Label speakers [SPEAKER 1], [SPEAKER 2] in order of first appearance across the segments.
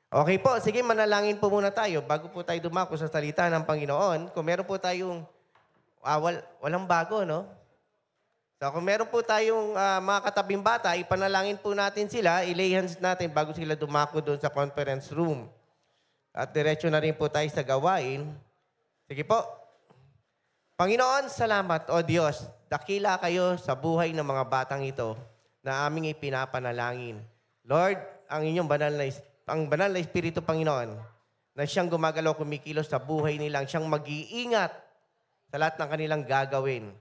[SPEAKER 1] Okay po, sige manalangin po muna tayo bago po tayo dumako sa salita ng Panginoon. Kung meron po tayong walang bago, no? So kung meron po tayong mga katabing bata, ipanalangin po natin sila, i-lay hands natin bago sila dumako doon sa conference room. At diretso na rin po tayo sa gawain. Sige po. Panginoon, salamat o Diyos. Dakila kayo sa buhay ng mga batang ito na aming ipinapanalangin. Lord, ang banal na Espiritu, Panginoon, na siyang gumagalaw kumikilos sa buhay nilang, siyang mag-iingat sa lahat ng kanilang gagawin.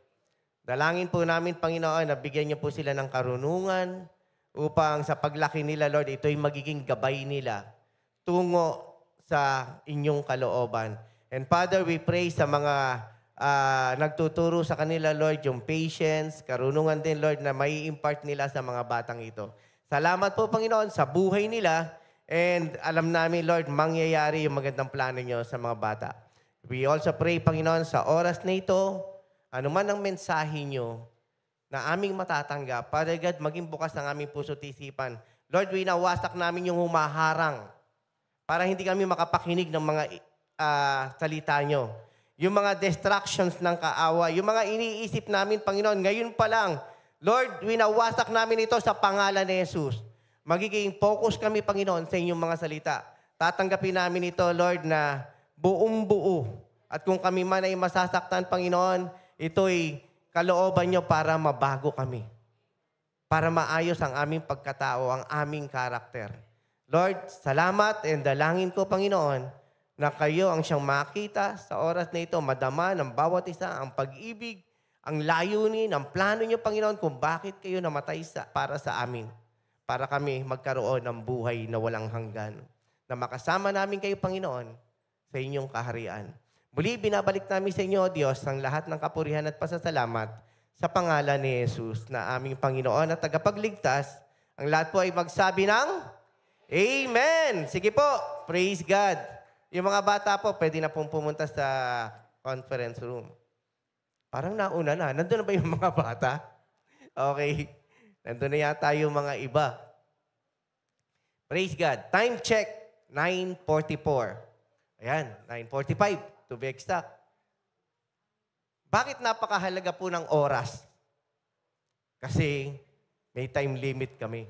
[SPEAKER 1] Dalangin po namin, Panginoon, na bigyan niyo po sila ng karunungan upang sa paglaki nila, Lord, ito'y magiging gabay nila tungo sa inyong kalooban. And Father, we pray sa mga nagtuturo sa kanila, Lord, yung patience, karunungan din, Lord, na may impart nila sa mga batang ito. Salamat po, Panginoon, sa buhay nila. And alam namin, Lord, mangyayari yung magandang plano nyo sa mga bata. We also pray, Panginoon, sa oras na ito, ano man ang mensahe nyo na aming matatanggap, Father God, maging bukas ang aming puso't isipan. Lord, winawasak namin yung humaharang para hindi kami makapakinig ng mga salita nyo. Yung mga distractions ng kaawa, yung mga iniisip namin, Panginoon, ngayon pa lang, Lord, winawasak namin ito sa pangalan ni Jesus. Magiging focus kami, Panginoon, sa inyong mga salita. Tatanggapin namin ito, Lord, na buong buo. At kung kami man ay masasaktan, Panginoon, ito'y kalooban nyo para mabago kami. Para maayos ang aming pagkatao, ang aming karakter. Lord, salamat and dalangin ko, Panginoon, na kayo ang siyang makita sa oras na ito, madama ng bawat isa ang pag-ibig, ang layunin, ang plano niyo, Panginoon, kung bakit kayo namatay para sa amin. Para kami magkaroon ng buhay na walang hanggan. Na makasama namin kayo, Panginoon, sa inyong kaharian. Muli, binabalik namin sa inyo, Diyos, ang lahat ng kapurihan at pasasalamat sa pangalan ni Jesus na aming Panginoon at tagapagligtas. Ang lahat po ay magsabi ng Amen! Sige po, praise God. Yung mga bata po, pwede na pong pumunta sa conference room. Parang nauna na. Nandun na ba yung mga bata? Okay. Nandun na yata yung mga iba. Praise God. Time check, 9:44. Ayan, 9:45 to be exact. Bakit napakahalaga po ng oras? Kasi may time limit kami.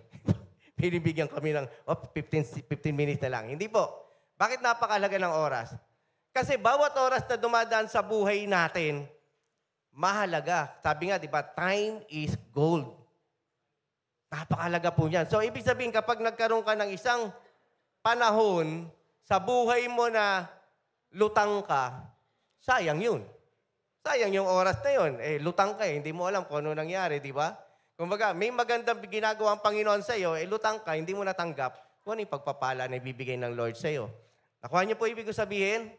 [SPEAKER 1] Binibigyan kami ng 15 minutes na lang. Hindi po. Bakit napakahalaga ng oras? Kasi bawat oras na dumadaan sa buhay natin, mahalaga. Sabi nga, di ba, time is gold. Napakahalaga po niyan. So, ibig sabihin, kapag nagkaroon ka ng isang panahon sa buhay mo na lutang ka, sayang yun. Sayang yung oras na yun. Lutang ka hindi mo alam kung ano nangyari, di ba? Kumbaga, may magandang ginagawa ang Panginoon sa iyo, lutang ka, hindi mo natanggap kung ano yung pagpapala na ibibigay ng Lord sa iyo. Nakuha niyo po ibig ko sabihin?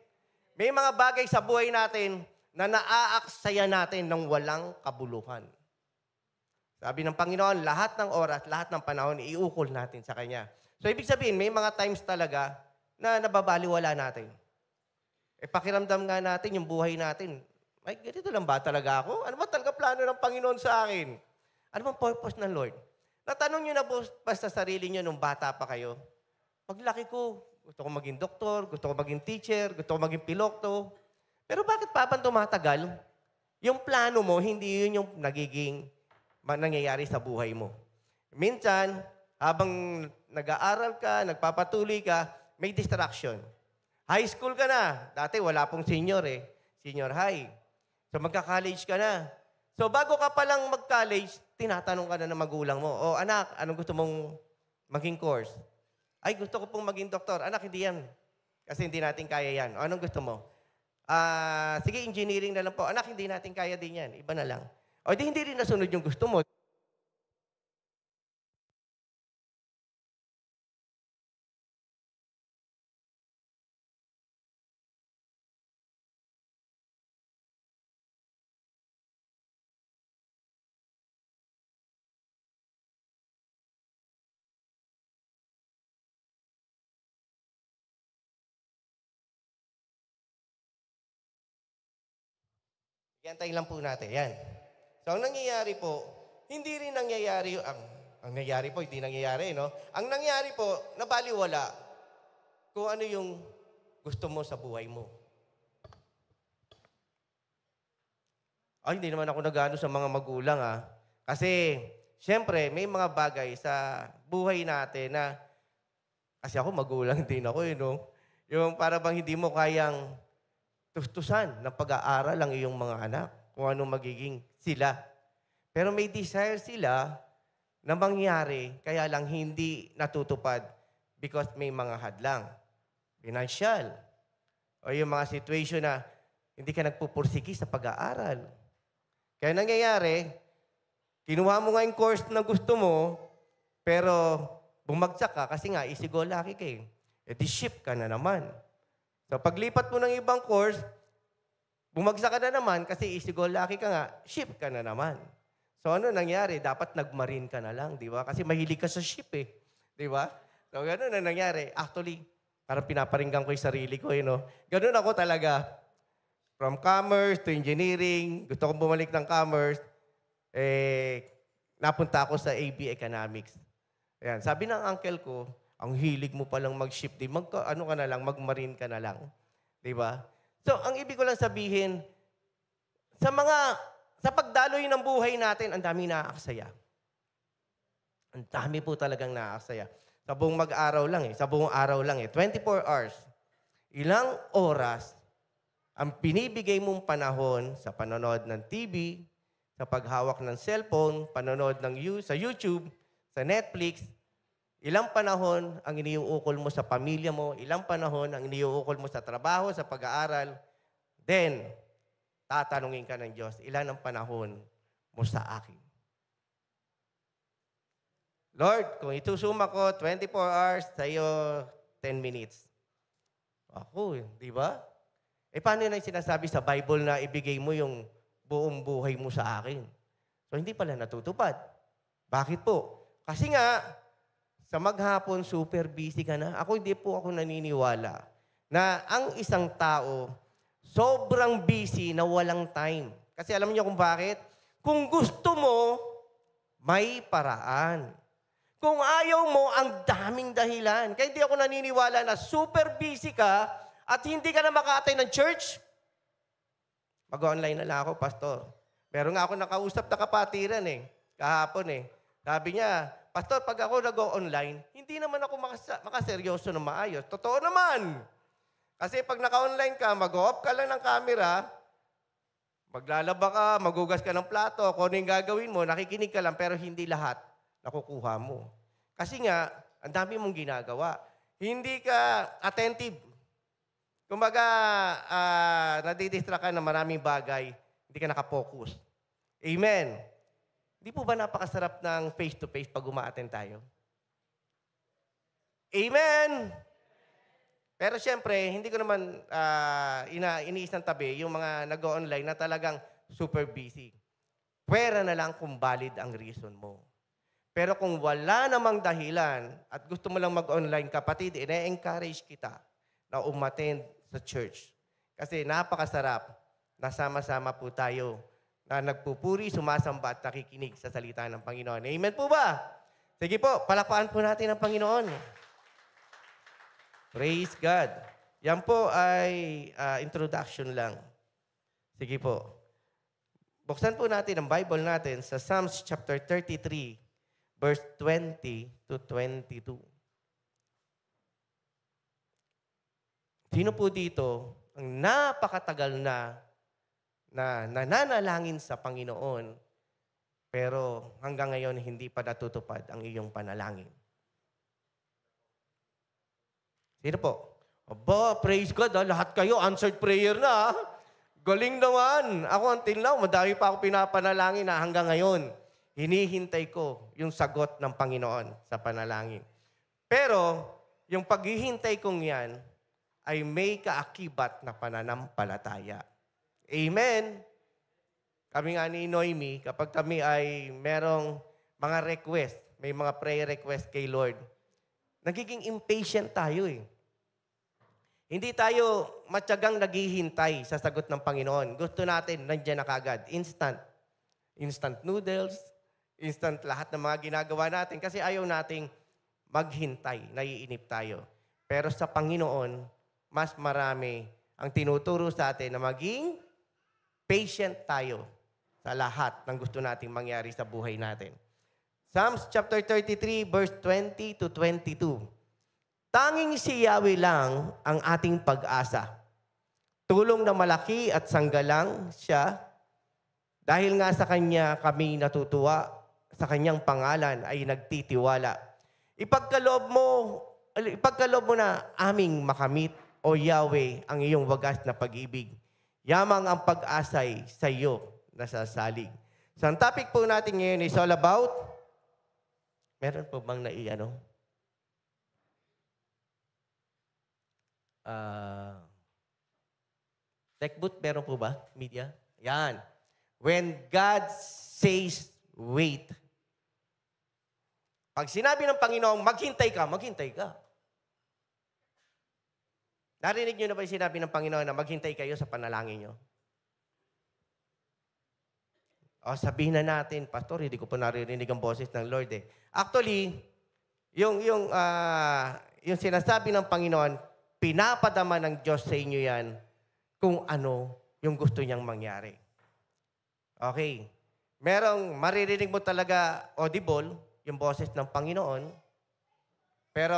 [SPEAKER 1] May mga bagay sa buhay natin na naaaksaya natin ng walang kabuluhan. Sabi ng Panginoon, lahat ng oras, lahat ng panahon, iukol natin sa Kanya. So, ibig sabihin, may mga times talaga na nababaliwala natin. Pakiramdam nga natin yung buhay natin. Ay, ganito lang ba talaga ako? Ano ba talaga plano ng Panginoon sa akin? Ano bang purpose ng Lord? Natanong nyo na ba sa sarili nyo nung bata pa kayo? Paglaki ko, gusto ko maging doktor, gusto ko maging teacher, gusto ko maging piloto. Pero bakit pa ba tumatagal? Yung plano mo, hindi yun yung nangyayari sa buhay mo. Minsan, habang nag-aaral ka, nagpapatuloy ka, may distraction. High school ka na. Dati wala pong senior Senior high. So magka-college ka na. So bago ka palang mag-college, tinatanong ka na ng magulang mo, "O anak, anong gusto mong maging course?" "Ay, gusto ko pong maging doktor." "Anak, hindi yan. Kasi hindi natin kaya yan." "O, anong gusto mo?" Sige, engineering na lang po." "Anak, hindi natin kaya din yan. Iba na lang." O di hindi rin nasunod yung gusto mo. Iantayin lang po natin. Yan. So, ang nangyayari po, hindi rin nangyayari, ang nangyayari po, hindi nangyayari, no? Ang nangyayari po, nabaliwala. kung ano yung gusto mo sa buhay mo. Ay, hindi naman ako nag-ano sa mga magulang Kasi, siyempre, may mga bagay sa buhay natin na, kasi ako magulang din ako no? Yung para bang hindi mo kayang tustusan ng pag-aaral ang iyong mga anak, kung ano magiging sila. Pero may desire sila na mangyari, kaya lang hindi natutupad because may mga hadlang. Financial. O yung mga situation na hindi ka nagpupursigi sa pag-aaral. Kaya nangyayari, kinuha mo nga yung course na gusto mo, pero bumagsak ka kasi nga isigolaki ka eh. E di ship ka na naman. So paglipat mo ng ibang course, bumagsak ka na naman kasi isigolaki ka nga, ship ka na naman. So ano nangyari? Dapat nagmarine ka na lang, di ba? Kasi mahilig ka sa ship eh. Di ba? So gano'n na nangyari. Actually, parang pinaparinggan ko yung sarili ko Gano'n ako talaga. From commerce to engineering, gusto kong bumalik ng commerce, napunta ako sa AB Economics. Ayan, sabi ng uncle ko, ang hilig mo palang mag-ship, magmarine ka na lang. Di ba? So, ang ibig ko lang sabihin, sa pagdaloy ng buhay natin, ang dami nakakasaya. Ang dami po talagang nakakasaya. Sa buong araw lang 24 hours. Ilang oras ang binibigay mong panahon sa panonood ng TV, sa paghawak ng cellphone, panonood sa YouTube, sa Netflix, ilang panahon ang iniuukol mo sa pamilya mo, ilang panahon ang iniuukol mo sa trabaho, sa pag-aaral, then, tatanungin ka ng Diyos, ilan ang panahon mo sa akin? Lord, kung itusuma ko 24 hours, sa iyo 10 minutes. Ako, di ba? Paano na yung sinasabi sa Bible na ibigay mo yung buong buhay mo sa akin? So, hindi pala natutupad. Bakit po? Kasi nga, sa maghapon, super busy ka na. Hindi po ako naniniwala na ang isang tao, sobrang busy na walang time. Kasi alam niyo kung bakit? Kung gusto mo, may paraan. Kung ayaw mo, ang daming dahilan. Kaya hindi ako naniniwala na super busy ka at hindi ka na maka-attend ng church. Mag-online na lang ako, pastor. Meron nga ako nakausap na kapatiran kahapon Sabi niya, pastor, pag ako nag-online, hindi naman ako makaseryoso na maayos. Totoo naman. Kasi pag naka-online ka, mag-off ka lang ng camera, maglalaba ka, magugas ka ng plato, kung ano yung gagawin mo, nakikinig ka lang, pero hindi lahat nakukuha mo. Kasi nga, ang dami mong ginagawa. Hindi ka attentive. Kumbaga, nadidistract ka na maraming bagay, hindi ka nakapokus. Amen. Di po ba napakasarap ng face-to-face pag uma-attend tayo? Amen! Pero siyempre, hindi ko naman iniisang tabi yung mga nag-online na talagang super busy. Pwera na lang kung valid ang reason mo. Pero kung wala namang dahilan at gusto mo lang mag-online, kapatid, ine-encourage kita na umattend sa church. Kasi napakasarap na sama-sama po tayo na nagpupuri, sumasamba at nakikinig sa salita ng Panginoon. Amen po ba? Sige po, palakpakan po natin ang Panginoon. Praise God. Yan po ay introduction lang. Sige po. Buksan po natin ang Bible natin sa Psalms chapter 33, verse 20 to 22. Sino po dito ang napakatagal na nananalangin sa Panginoon, pero hanggang ngayon hindi pa natutupad ang iyong panalangin? Sino po? Aba, praise God, lahat kayo answered prayer na. Galing naman. Ako until now, madami pa ako pinapanalangin na hanggang ngayon. Hinihintay ko yung sagot ng Panginoon sa panalangin. Pero, yung paghihintay kong yan, ay may kaakibat na pananampalataya. Amen? Kami nga ni Noemi, kapag kami ay merong mga request, may mga prayer request kay Lord, nagiging impatient tayo Hindi tayo matyagang naghihintay sa sagot ng Panginoon. Gusto natin, nandiyan na kagad. Instant. Instant noodles, instant lahat ng mga ginagawa natin kasi ayaw nating maghintay, naiinip tayo. Pero sa Panginoon, mas marami ang tinuturo sa atin na maging patient tayo sa lahat ng gusto nating mangyari sa buhay natin. Psalms chapter 33, verse 20 to 22. Tanging si Yahweh lang ang ating pag-asa. Tulong na malaki at sanggalang siya. Dahil nga sa Kanya kami natutuwa, sa Kanyang pangalan ay nagtitiwala. Ipagkaloob mo na aming makamit, O Yahweh, ang iyong wagas na pag-ibig. Yamang ang pag-asay sa iyo nasasalig. So ang topic po natin ngayon is all about, meron po bang tech booth, meron po ba? Media? Yan. When God says, wait. Pag sinabi ng Panginoon, maghintay ka, maghintay ka. Narinig niyo na ba yung sinabi ng Panginoon na maghintay kayo sa panalangin niyo? O sabihin na natin, Pastor, hindi ko po naririnig ang boses ng Lord eh. Actually, yung sinasabi ng Panginoon, pinapadama ng Diyos sa inyo yan kung ano yung gusto niyang mangyari. Okay. Merong maririnig mo talaga audible, yung boses ng Panginoon. Pero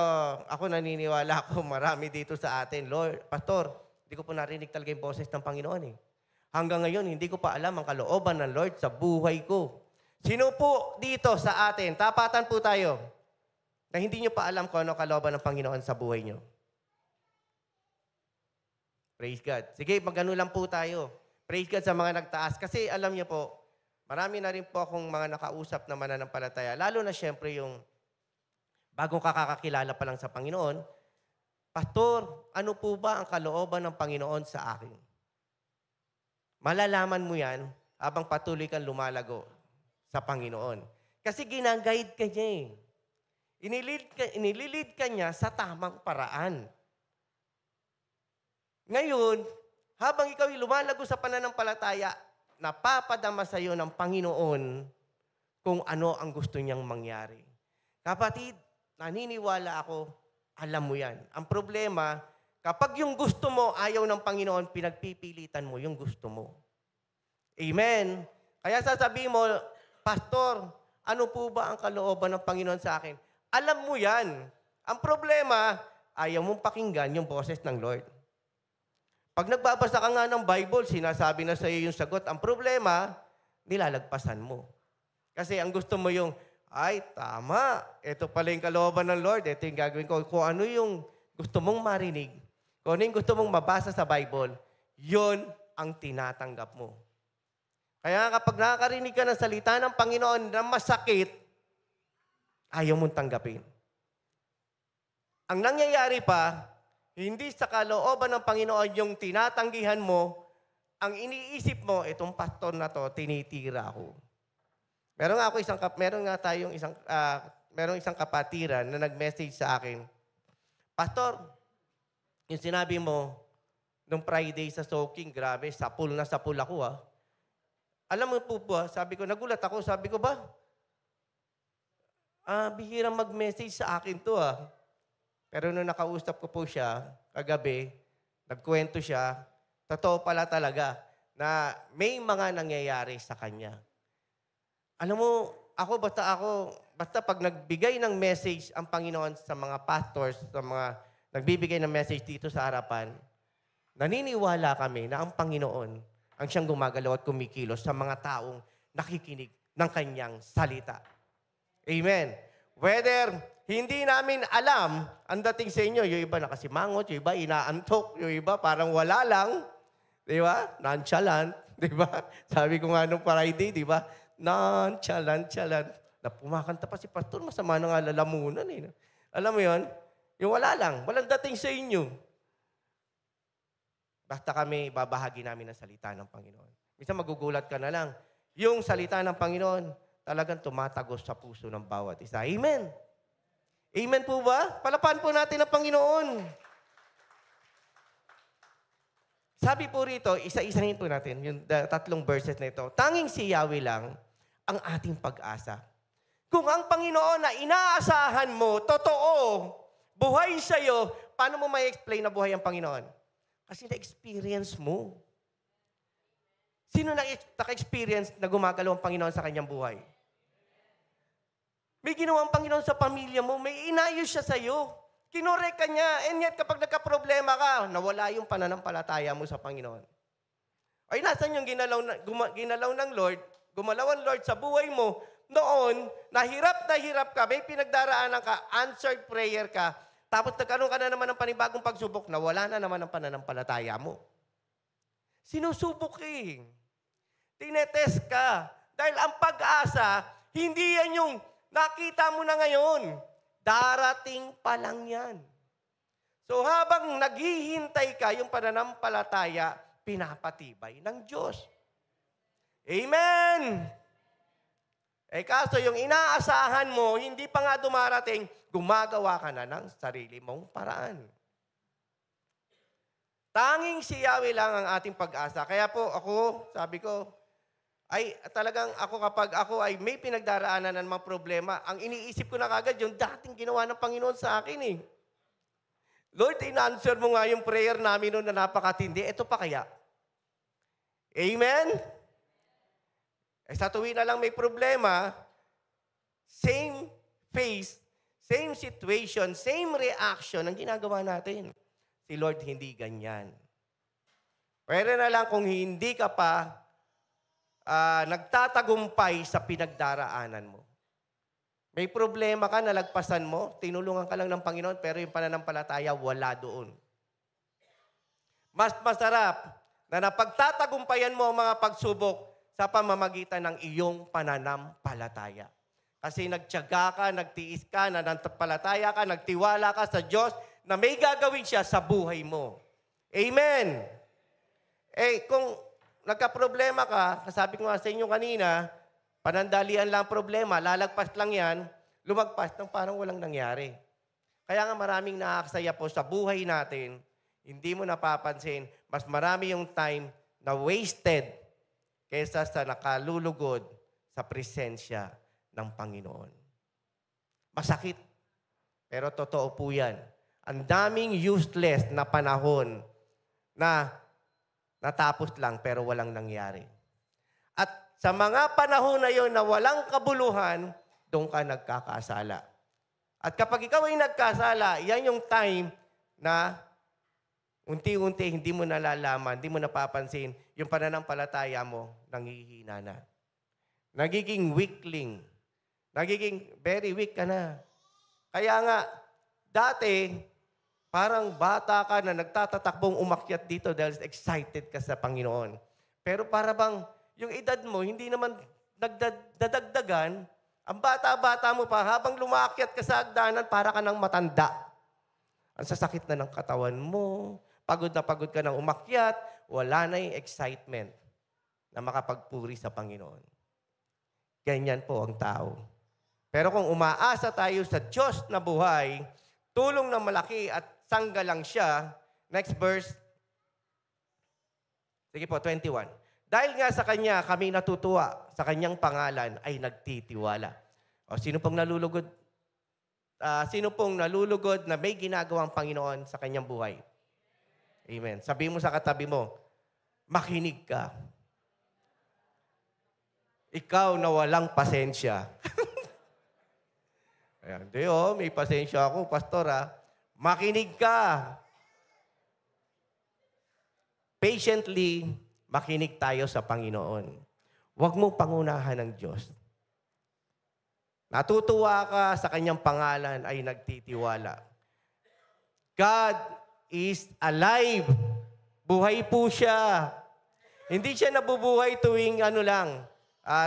[SPEAKER 1] ako naniniwala ako marami dito sa atin, Lord, Pastor, hindi ko po narinig talaga yung boses ng Panginoon eh. Hanggang ngayon, hindi ko pa alam ang kalooban ng Lord sa buhay ko. Sino po dito sa atin, tapatan po tayo, na hindi nyo pa alam kung ano kalooban ng Panginoon sa buhay nyo? Praise God. Sige, magano lang po tayo. Praise God sa mga nagtaas. Kasi alam niyo po, marami na rin po akong mga nakausap na mananampalataya. Lalo na siyempre yung bagong kakakilala pa lang sa Panginoon. Pastor, ano po ba ang kalooban ng Panginoon sa akin? Malalaman mo yan habang patuloy kang lumalago sa Panginoon. Kasi ginaguide ka niya eh. Inililid ka niya sa tamang paraan. Ngayon, habang ikaw lumalago sa pananampalataya, napapadama sa iyo ng Panginoon kung ano ang gusto niyang mangyari. Kapatid, naniniwala ako, alam mo yan. Ang problema, kapag yung gusto mo ayaw ng Panginoon, pinagpipilitan mo yung gusto mo. Amen? Kaya sasabihin mo, Pastor, ano po ba ang kalooban ng Panginoon sa akin? Alam mo yan. Ang problema, ayaw mong pakinggan yung boses ng Lord. Pag nagbabasa ka nga ng Bible, sinasabi na sa iyo yung sagot. Ang problema, nilalagpasan mo. Kasi ang gusto mo yung, ay, tama. Ito pala yung kalooban ng Lord. Ito yung gagawin ko. Kung ano yung gusto mong marinig, kung ano yung gusto mong mabasa sa Bible, yun ang tinatanggap mo. Kaya kapag nakakarinig ka ng salita ng Panginoon na masakit, ayaw mong tanggapin. Ang nangyayari pa, hindi sa kalooban ng Panginoon yung tinatanggihan mo, ang iniisip mo, itong pastor na to, tinitira ako. Meron isang kapatiran na nag-message sa akin, Pastor, yung sinabi mo, nung Friday sa soaking, grabe, sapul na sapul ako ha. Alam mo po ba, sabi ko, nagulat ako, sabi ko ba, bihirang mag-message sa akin to ha. Pero nung nakausap ko po siya, kagabi, nagkwento siya, totoo pala talaga na may mga nangyayari sa kanya. Alam mo, basta pag nagbigay ng message ang Panginoon sa mga pastors, sa mga nagbibigay ng message dito sa harapan, naniniwala kami na ang Panginoon ang siyang gumagalaw at kumikilos sa mga taong nakikinig ng kanyang salita. Amen. Whether hindi namin alam ang dating sa inyo, yung iba nakasimangot, yung iba inaantok, yung iba parang wala lang, di ba? Nonchalant, di ba? Sabi ko nga nung Friday, di ba? Nonchalant. Na pumakanta pa si Pastor, masama na nga lalamunan eh. Alam mo yon? Yung wala lang, walang dating sa inyo. Basta kami, babahagi namin ang salita ng Panginoon. Minsan magugulat ka na lang. Yung salita ng Panginoon, talagang tumatagos sa puso ng bawat isa. Amen. Amen po ba? Palapan po natin ang Panginoon. Sabi po rito, isa-isahin po natin yung tatlong verses na ito. Tanging si Yahweh lang ang ating pag-asa. Kung ang Panginoon na inaasahan mo, totoo, buhay sa'yo, paano mo may explain na buhay ang Panginoon? Kasi na-experience mo. Sino naka-experience na gumagalaw ang Panginoon sa kanyang buhay? May ginawang Panginoon sa pamilya mo, may inayos siya sa'yo. Kinorek ka niya, and yet kapag nagka-problema ka, nawala yung pananampalataya mo sa Panginoon. Ay, nasan yung ginalaw ng Lord, gumalaw ang Lord sa buhay mo, noon, na hirap ka, may pinagdaraanan ka, answered prayer ka, tapos nagkaroon ka na naman ng panibagong pagsubok, nawala na naman ang pananampalataya mo. Sinusubok eh. Tinetest ka. Dahil ang pag-asa, hindi yan yung nakita mo na ngayon. Darating pa lang yan. So habang naghihintay ka, yung pananampalataya, pinapatibay ng Diyos. Amen! Kaso yung inaasahan mo, hindi pa nga dumarating, gumagawa ka na ng sarili mong paraan. Tanging si Yahweh lang ang ating pag-asa. Kaya po ako, sabi ko, ay talagang ako kapag ako ay may pinagdaraanan ng mga problema, ang iniisip ko na kagad yung dating ginawa ng Panginoon sa akin eh. Lord, in-answer mo nga yung prayer namin noon na napakatindi. Ito pa kaya? Amen? Sa tuwi na lang may problema, same face, same situation, same reaction ang ginagawa natin. Si Lord hindi ganyan. Pwede na lang kung hindi ka pa nagtatagumpay sa pinagdaraanan mo. May problema ka, nalagpasan mo, tinulungan ka lang ng Panginoon, pero yung pananampalataya wala doon. Mas masarap na napagtatagumpayan mo ang mga pagsubok sa pamamagitan ng iyong pananampalataya. Kasi nagtiyaga ka, nagtiis ka, nananampalataya ka, nagtiwala ka sa Diyos na may gagawin siya sa buhay mo. Amen! Kung nagka-problema ka, sabi ko nga sa inyo kanina, panandalian lang problema, lalagpas lang yan, lumagpas ng parang walang nangyari. Kaya nga maraming nakakasaya po sa buhay natin, hindi mo napapansin, mas marami yung time na wasted kaysa sa nakalulugod sa presensya ng Panginoon. Masakit, pero totoo po yan. Ang daming useless na panahon na natapos lang pero walang nangyari. At sa mga panahon na yon na walang kabuluhan, doon ka nagkakasala. At kapag ikaw ay nagkasala, yan yung time na unti-unti hindi mo nalalaman, hindi mo napapansin, yung pananampalataya mo, nanghihina na. Nagiging weakling. Nagiging very weak ka na. Kaya nga, dati, parang bata ka na nagtatatakbong umakyat dito dahil excited ka sa Panginoon. Pero para bang yung edad mo, hindi naman nagdadagdagan, ang bata-bata mo pa, habang lumakyat ka sa hagdanan, para ka ng matanda. Ang sasakit na ng katawan mo, pagod na pagod ka ng umakyat, wala na yung excitement na makapagpuri sa Panginoon. Ganyan po ang tao. Pero kung umaasa tayo sa Diyos na buhay, tulong ng malaki at sangga lang siya, next verse. Sige po, 21. Dahil nga sa Kanya, kami natutuwa, sa Kanyang pangalan ay nagtitiwala. O, sino pong nalulugod? Sino pong nalulugod na may ginagawang Panginoon sa Kanyang buhay? Amen. Sabi mo sa katabi mo, makinig ka. Ikaw na walang pasensya. Ayan, may pasensya ako, pastor Makinig ka. Patiently, makinig tayo sa Panginoon. Huwag mo pangunahan ng Diyos. Natutuwa ka sa Kanyang pangalan ay nagtitiwala. God is alive. Buhay po siya. Hindi siya nabubuhay tuwing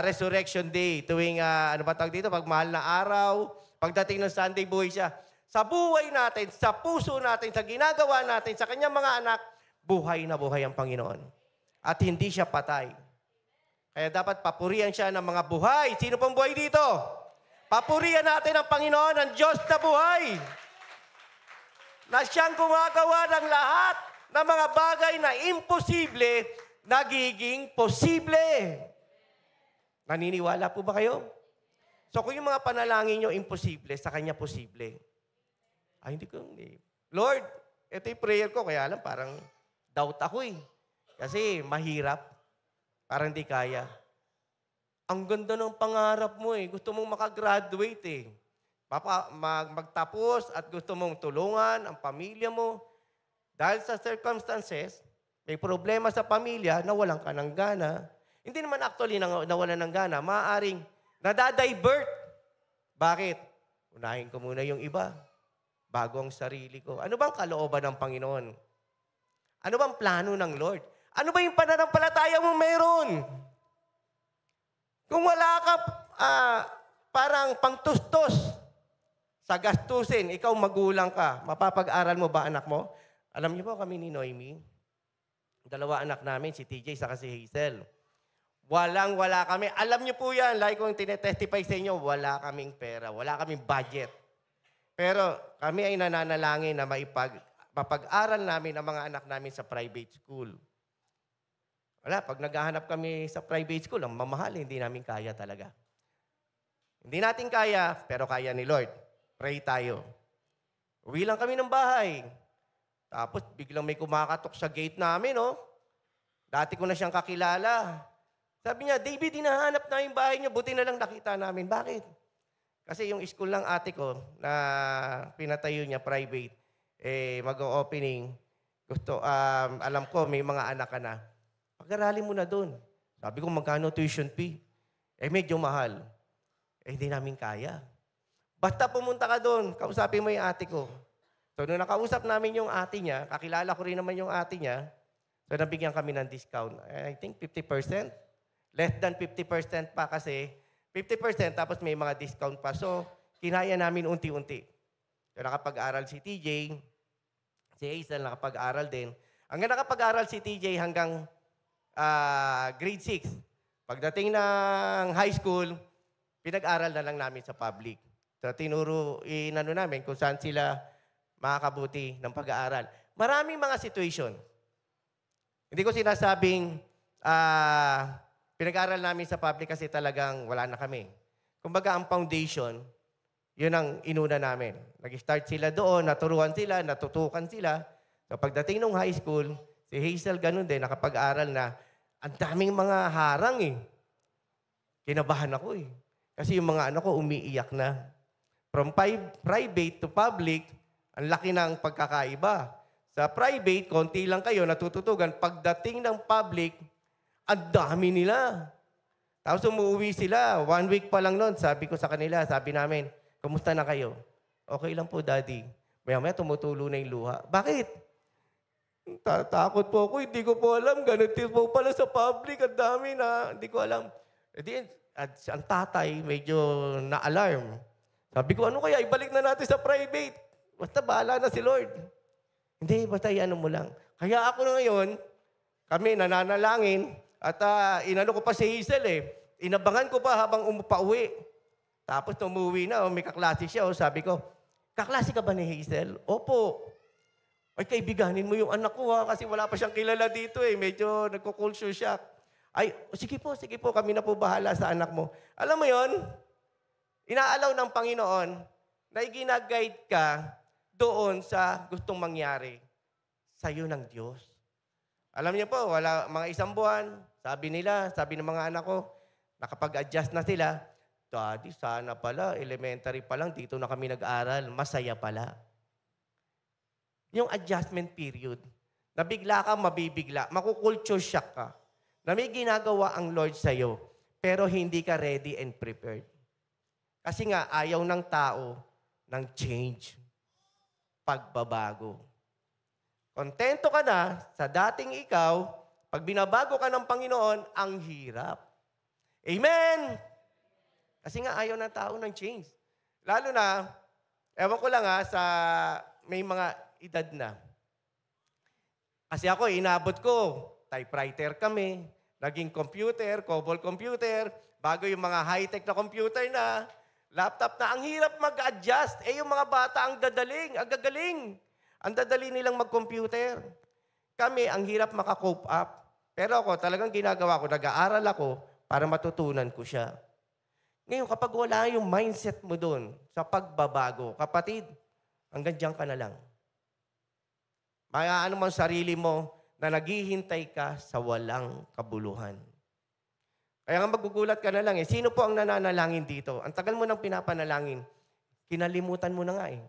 [SPEAKER 1] Resurrection Day, tuwing pag mahal na araw, pagdating ng Sunday, buhay siya. Sa buhay natin, sa puso natin, sa ginagawa natin, sa Kanyang mga anak, buhay na buhay ang Panginoon. At hindi siya patay. Kaya dapat papurihan siya ng mga buhay. Sino pong buhay dito? Papurihan natin ang Panginoon, ang Diyos na buhay. Na siyang gumagawa ng lahat ng mga bagay na imposible, nagiging posible. Naniniwala po ba kayo? So kung yung mga panalangin nyo imposible, sa Kanya posible. Hindi. Lord, ito yung prayer ko, kaya lang parang doubt ako eh. Kasi mahirap, parang di kaya. Ang ganda ng pangarap mo eh. Gusto mong makagraduate eh. Magtapos at gusto mong tulungan ang pamilya mo. Dahil sa circumstances, may problema sa pamilya, nawalan ka ng gana. Hindi naman actually nawalan ng gana. Maaaring nadadivert. Bakit? Unahin ko muna yung iba. Bago ang sarili ko. Ano bang kalooban ng Panginoon? Ano bang plano ng Lord? Ano ba yung pananampalataya mo meron? Kung wala ka parang pangtustos sa gastusin, ikaw magulang ka, mapapag-aral mo ba anak mo? Alam niyo po kami ni Noemi, dalawa anak namin, si TJ saka si Hazel. Wala kami. Alam niyo po yan, like kung tinetestify sa inyo, wala kaming pera, wala kaming budget. Pero kami ay nananalangin na mapag-aral namin ang mga anak namin sa private school. Wala, pag naghahanap kami sa private school, ang mamahal, hindi namin kaya talaga. Hindi natin kaya, pero kaya ni Lord. Pray tayo. Uwi lang kami ng bahay. Tapos biglang may kumakatok sa gate namin, oh. Dati ko na siyang kakilala. Sabi niya, David, hinahanap na yung bahay niyo. Buti na lang nakita namin. Bakit? Kasi yung school ng ate ko na pinatayo niya, private, mag-o-opening, alam ko, may mga anak ka na. Pag-aralin mo na doon. Sabi ko, magkano tuition fee? Medyo mahal. Hindi namin kaya. Basta pumunta ka doon, kausapin mo yung ate ko. So, nung nakausap namin yung ate niya, kakilala ko rin naman yung ate niya, so nabigyan kami ng discount. I think 50%. Less than 50% pa kasi 50% tapos may mga discount pa. So, kinaya namin unti-unti. So, nakapag-aral si TJ, si Hazel nakapag-aral din. Hanggang nakapag-aral si TJ hanggang grade 6. Pagdating ng high school, pinag-aral na lang namin sa public. So, inano namin kung saan sila makakabuti ng pag-aaral. Maraming mga situation. Hindi ko sinasabing pinag-aral namin sa public kasi talagang wala na kami. Kumbaga, ang foundation, yun ang inuna namin. Nag-start sila doon, naturuan sila, natutukan sila. So, pagdating ng high school, si Hazel ganun din, nakapag-aral na, ang daming mga harang eh. Kinabahan ako eh. Kasi yung mga anak ko umiiyak na. From private to public, ang laki ng pagkakaiba. Sa private, konti lang kayo natututugan. Pagdating ng public, ang dami nila. Tapos umuwi sila. 1 week pa lang noon, sabi ko sa kanila, sabi namin, kumusta na kayo? Okay lang po, Daddy. Maya-maya tumutulo na yung luha. Bakit? Takot po ako, hindi ko po alam. Ganito po pala sa public, ang dami na, hindi ko alam. Ang tatay, medyo na-alarm. Sabi ko, ano kaya, ibalik na natin sa private. Basta bahala na si Lord. Hindi, basta ano mo lang. Kaya ako na ngayon, kami nananalangin, at inano ko pa si Hazel eh. Inabangan ko pa habang pauwi. Tapos umuwi na, may kaklase siya. Sabi ko, kaklase ka ba ni Hazel? Opo. Ay, kaibiganin mo yung anak ko ha, kasi wala pa siyang kilala dito eh. Medyo nagko-culture shock. Ay, sige po, kami na po bahala sa anak mo. Alam mo yon, inaalaw ng Panginoon na iginaguide ka doon sa gustong mangyari sa iyo ng Diyos. Alam niyo po, wala mga isang buwan, sabi ng mga anak ko, nakapag-adjust na sila, Daddy, sana pala, elementary pa lang, dito na kami nag-aral, masaya pala. Yung adjustment period, nabigla ka, mabibigla, makukulture shock ka, na may ginagawa ang Lord sa'yo, pero hindi ka ready and prepared. Kasi nga, ayaw ng tao ng change, pagbabago. Kontento ka na sa dating ikaw, pag binabago ka ng Panginoon, ang hirap. Amen! Kasi nga, ayaw ng tao ng change. Lalo na, ewan ko lang sa may mga edad na. Kasi ako, inabot ko, typewriter kami, naging computer, COBOL computer, bago yung mga high-tech na computer na, laptop na, ang hirap mag-adjust. Yung mga bata ang gagaling. Ang dadali nilang mag-computer. Kami, ang hirap maka-cope up. Pero ako, talagang ginagawa ko, nag-aaral ako para matutunan ko siya. Ngayon, kapag wala yung mindset mo doon sa pagbabago, kapatid, hanggang diyan ka na lang. Maano mo ang sarili mo na naghihintay ka sa walang kabuluhan. Kaya nga magugulat ka na lang eh. Sino po ang nananalangin dito? Ang tagal mo nang pinapanalangin. Kinalimutan mo na nga eh.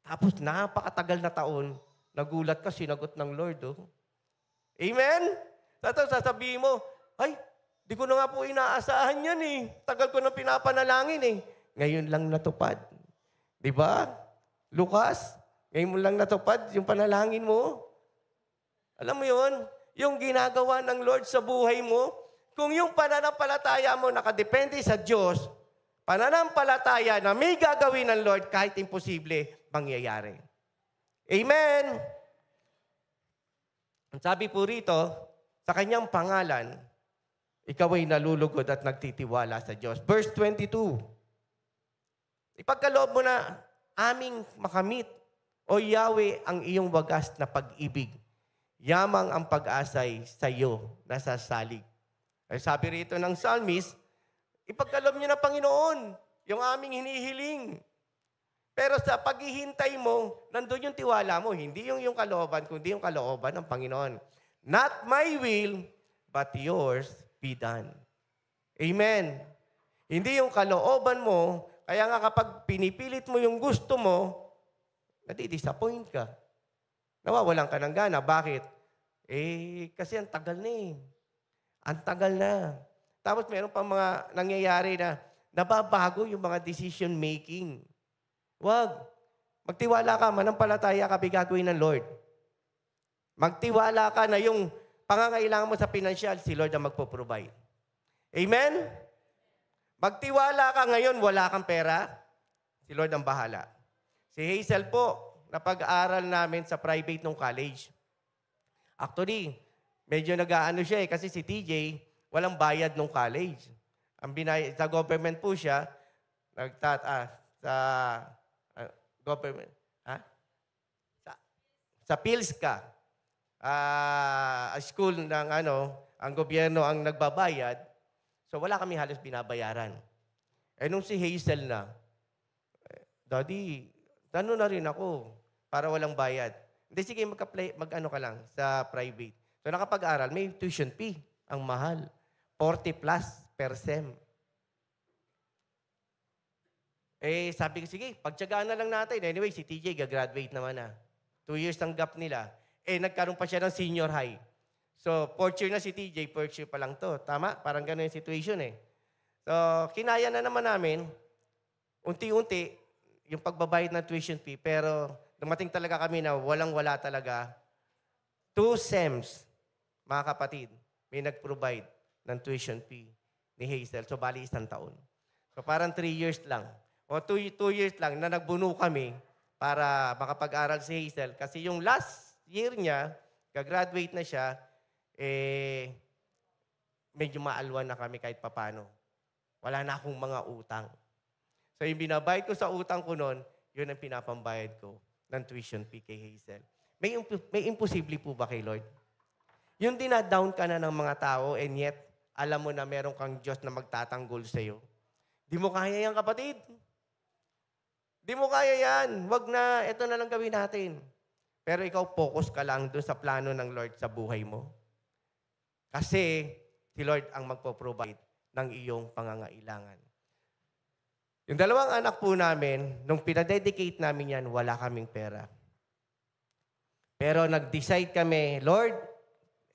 [SPEAKER 1] Tapos napakatagal na taon, nagulat ka, sinagot ng Lord. Oh. Amen? Tapos sasabihin mo, ay, di ko na nga po inaasahan yan eh. Tagal ko nang pinapanalangin eh. Ngayon lang natupad. Di ba? Lucas, ngayon mo lang natupad yung panalangin mo. Alam mo yun? Yung ginagawa ng Lord sa buhay mo, kung yung pananampalataya mo nakadepende sa Diyos, pananampalataya na may gagawin ng Lord kahit imposible, mangyayari. Amen! Ang sabi po rito, sa kanyang pangalan, ikaw ay nalulugod at nagtitiwala sa Diyos. Verse 22, ipagkaloob mo na aming makamit, O Yahweh, ang iyong wagas na pag-ibig. Yamang ang pag-asay sa iyo na sasalig. Ay sabi rito ng psalmist, ipagkaloob niyo na Panginoon, yung aming hinihiling. Pero sa paghihintay mo, nandun yung tiwala mo. Hindi yung kalooban, kundi yung kalooban ng Panginoon. Not my will, but yours be done. Amen. Hindi yung kalooban mo, kaya nga kapag pinipilit mo yung gusto mo, nadi-disappoint ka. Nawawalan ka ng gana. Bakit? Kasi ang tagal na eh. Ang tagal na. Tapos meron pang mga nangyayari na nababago yung mga decision making. Wag. Magtiwala ka, manampalataya ka, bigagawin ng Lord. Magtiwala ka na yung pangangailangan mo sa financial, si Lord ang magpo-provide. Amen? Magtiwala ka ngayon, wala kang pera, si Lord ang bahala. Si Hazel po, napag-aaral namin sa private nung college. Actually, medyo nag-aano siya kasi si TJ, walang bayad nung college. Ang sa government po siya, sa government, sa PhilSCA, school ng ang gobyerno ang nagbabayad, so wala kami halos binabayaran. Nung si Hazel na, Daddy, na rin ako para walang bayad. Hindi, sige, mag-ano ka lang sa private. So nakapag-aral, may tuition fee. Ang mahal. 40 plus per sem. Sabi ko, sige, pagtsagaan na lang natin. Anyway, si TJ gagraduate naman na. 2 years ang gap nila. Nagkaroon pa siya ng senior high. So, 4th year na si TJ, 4th year pa lang to. Tama? Parang gano'n yung situation eh. So, kinaya na naman namin, unti-unti, yung pagbabayad ng tuition fee, pero dumating talaga kami na walang-wala talaga. 2 sems, mga kapatid, may nag-provide ng tuition fee ni Hazel. So, bali 1 taon. So, parang 3 years lang. O 2 years lang na nagbuno kami para makapag-aral si Hazel. Kasi yung last year niya, gagraduate na siya, medyo maalwan na kami kahit papano. Wala na akong mga utang. So, yung binabayad ko sa utang ko noon, yun ang pinapambayad ko ng tuition fee kay Hazel. May imposible po ba kay Lord? Yung dinadown ka na ng mga tao and yet, alam mo na meron kang Diyos na magtatanggol sa iyo. Di mo kaya yan, kapatid. Di mo kaya yan. Wag na, ito na lang gawin natin. Pero ikaw, focus ka lang doon sa plano ng Lord sa buhay mo. Kasi, si Lord ang magpo-provide ng iyong pangangailangan. Yung 2 anak po namin, nung pinadedicate namin yan, wala kaming pera. Pero nag-decide kami, Lord,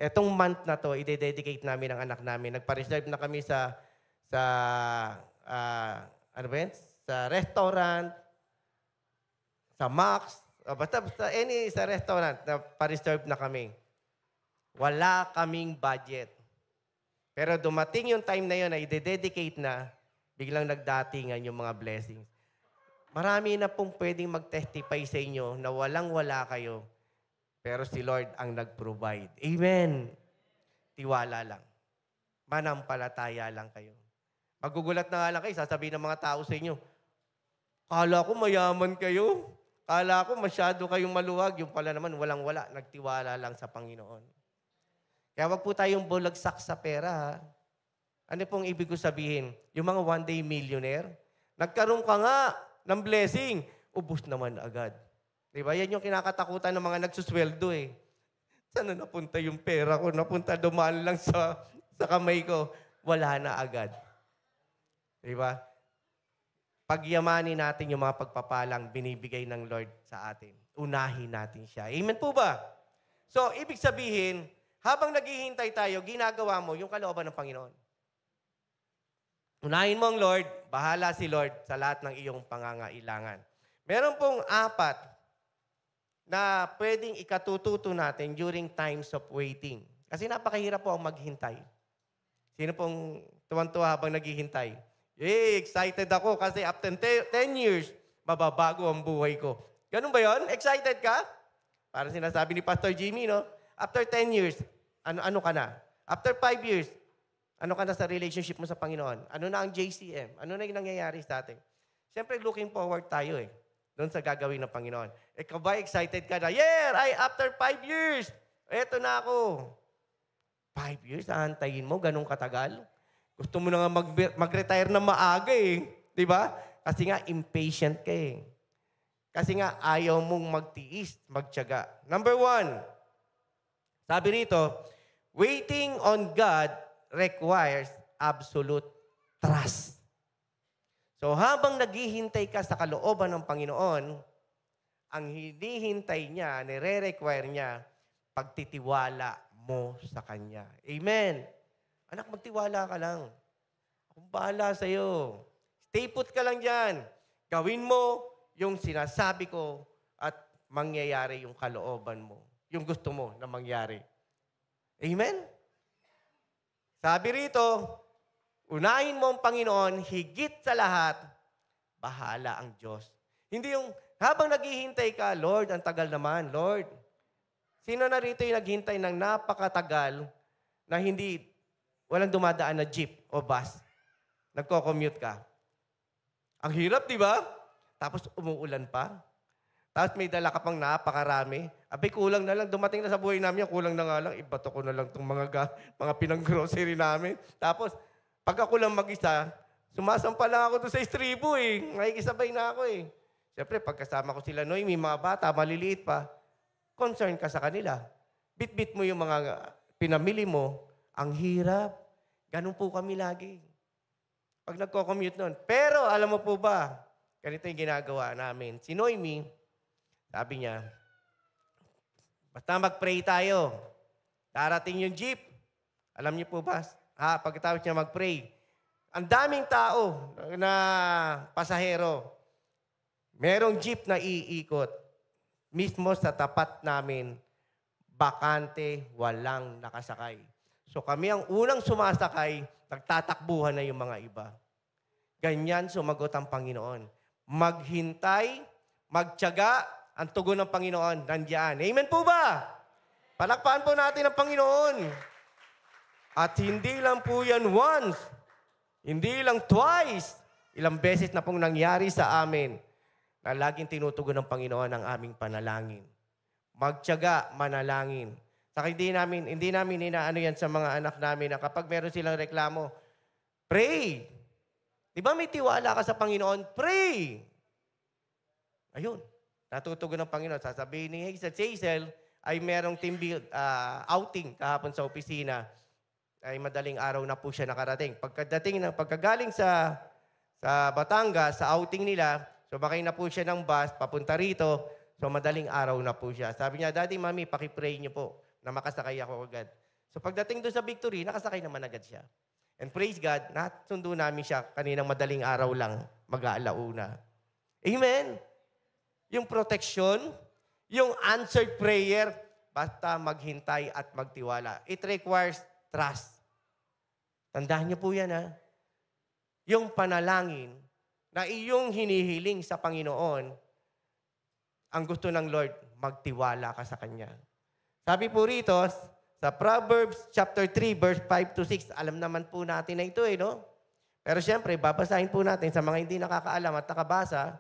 [SPEAKER 1] etong month na to, i-dedicate namin ang anak namin. Nagpa-reserve na kami sa restaurant, sa Max, basta sa restaurant, na pa-reserve na kami. Wala kaming budget. Pero dumating yung time na yun na i-dedicate na, biglang nagdatingan yung mga blessings. Marami na pong pwedeng mag-testify sa inyo na walang-wala kayo, pero si Lord ang nag-provide. Amen. Tiwala lang. Manampalataya lang kayo. Magugulat na nga lang kayo, sasabihin ng mga tao sa inyo, kala ko mayaman kayo. Kala ko masyado kayong maluwag. Yung pala naman, walang-wala. Nagtiwala lang sa Panginoon. Kaya wag po tayong bulagsak sa pera, ha? Ano pong ibig ko sabihin? Yung mga one-day millionaire, nagkaroon ka nga ng blessing, ubos naman agad. Di ba? Yan yung kinakatakutan ng mga nagsusweldo eh. Saan na napunta yung pera ko? Napunta, dumaan lang sa kamay ko. Wala na agad. Di ba? Pagyamanin natin yung mga pagpapalang binibigay ng Lord sa atin. Unahin natin siya. Amen po ba? So, ibig sabihin, habang naghihintay tayo, ginagawa mo yung kalooban ng Panginoon. Unahin mo ang Lord, bahala si Lord sa lahat ng iyong pangangailangan. Meron pong 4 na pwedeng ikatututo natin during times of waiting. Kasi napakahirap po ang maghintay. Sino pong tuwan-tuwa habang naghihintay? Excited ako kasi after 10 years, mababago ang buhay ko. Ganun ba yon? Excited ka? Parang sinasabi ni Pastor Jimmy, no? After 10 years, ano ka na? After 5 years, ano ka na sa relationship mo sa Panginoon? Ano na ang JCM? Ano na yung nangyayari sa atin? Siyempre, looking forward tayo eh. Doon sa gagawin ng Panginoon. Ikaw ba excited ka na? After 5 years, eto na ako. 5 years, aantayin mo, ganun katagal? Gusto mo na nga mag-retire na maaga eh. Di ba? Kasi nga, impatient ka eh. Kasi nga, ayaw mong magtiis, magtiyaga. Number 1, sabi rito, waiting on God requires absolute trust. So, habang naghihintay ka sa kalooban ng Panginoon, ang hinihintay niya, nire-require niya, pagtitiwala mo sa Kanya. Amen. Anak, magtiwala ka lang. Akong bahala sa'yo. Stay put ka lang dyan. Gawin mo yung sinasabi ko at mangyayari yung kalooban mo. Yung gusto mo na mangyari. Amen? Sabi rito, unahin mo ang Panginoon, higit sa lahat, bahala ang Diyos. Hindi yung, habang naghihintay ka, Lord, ang tagal naman, Lord. Sino na rito yung naghintay ng napakatagal na walang dumadaan na jeep o bus? Nagko-commute ka. Ang hirap, di ba? Tapos umuulan pa. Tapos may dala ka pang napakarami. Abay, kulang na lang. Dumating na sa buhay namin, kulang na nga lang. Ibato ko na lang itong mga pinang-grocery namin. Tapos, pag ako lang mag-isa, sumasampa lang ako doon sa istribo eh. Nakikisabay na ako eh. Siyempre, pagkasama ko sila, Noy, may mga bata, maliliit pa, concern ka sa kanila. Bit-bit mo yung mga pinamili mo, ang hirap. Ganun po kami lagi. Pag nagko-commute nun. Pero, alam mo po ba, ganito yung ginagawa namin. Si Noemi, sabi niya, basta mag-pray tayo. Darating yung jeep. Alam niyo po ba? Pagkatapos niya mag-pray, ang daming tao na pasahero. Merong jeep na iikot. Mismo sa tapat namin, bakante, walang nakasakay. So kami ang unang sumasakay, nagtatakbuhan na yung mga iba. Ganyan sumagot ang Panginoon. Maghintay, magtiyaga, ang tugon ng Panginoon, nandiyan. Amen po ba? Palakpakan po natin ang Panginoon. At hindi lang po yan once, hindi lang twice, ilang beses na pong nangyari sa amin na laging tinutugon ng Panginoon ang aming panalangin. Magtiyaga, manalangin. Saka hindi namin inaano yan sa mga anak namin na kapag meron silang reklamo, pray. Di ba may tiwala ka sa Panginoon? Pray. Ayun. Natutugon ng Panginoon. Sasabihin ni Hazel ay merong team outing kahapon sa opisina. Ay madaling araw na po siya nakarating. Pagkagaling sa Batangas, sa outing nila, sumakay na po siya ng bus, papunta rito. So madaling araw na po siya. Sabi niya, Daddy, Mami, pakipray niyo po na makasakay ako agad. So pagdating doon sa Victory, nakasakay naman agad siya. And praise God, nasundo namin siya kaninang madaling araw lang, mag-aalauna. Amen? Yung protection, yung answered prayer, basta maghintay at magtiwala. It requires trust. Tandaan niyo po yan, ha? Yung panalangin na iyong hinihiling sa Panginoon, ang gusto ng Lord, magtiwala ka sa Kanya. Sabi po rito, sa Proverbs chapter 3, verse 5 to 6, alam naman po natin na ito no? Pero siyempre, babasahin po natin sa mga hindi nakakaalam at nakabasa,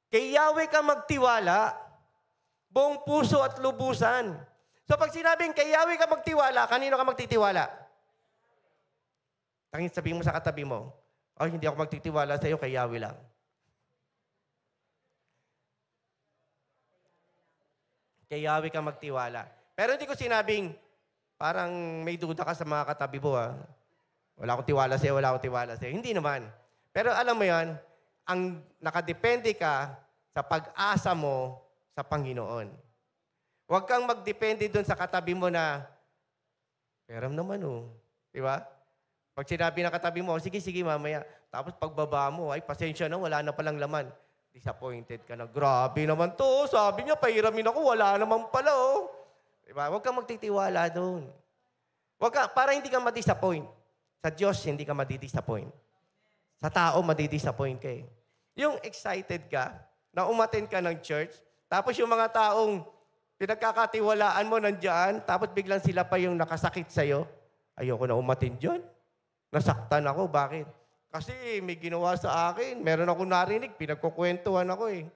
[SPEAKER 1] kay Yahweh ka magtiwala, buong puso at lubusan. So pag sinabing kay Yahweh ka magtiwala, kanino ka magtitiwala? Tangin sabihin mo sa katabi mo, hindi ako magtitiwala sa iyo, kay Yahweh lang. Kay Yahweh ka magtiwala. Pero hindi ko sinabing, parang may duda ka sa mga katabi mo, ha? Wala akong tiwala sa'yo, wala akong tiwala sa'yo. Hindi naman. Pero alam mo yan, ang nakadepende ka sa pag-asa mo sa Panginoon. Huwag kang magdepende doon sa katabi mo na, peram naman, oh. Di ba? Pag sinabi ng katabi mo, sige, sige, mamaya. Tapos pagbaba mo, ay, pasensya na, wala na palang laman. Disappointed ka na. Grabe naman to. Sabi niya, pahiramin ako, wala naman pala, oh. Diba? Huwag kang magtitiwala doon. Para hindi ka ma-disappoint. Sa Diyos, hindi ka ma-disappoint. Sa tao, ma-disappoint ka eh. Yung excited ka, na umattend ka ng church, tapos yung mga taong pinagkakatiwalaan mo nandiyan, tapos biglang sila pa yung nakasakit sa'yo, ayoko na umattend dyan. Nasaktan ako. Bakit? Kasi may ginawa sa akin. Meron ako narinig, pinagkukwentuhan ako eh.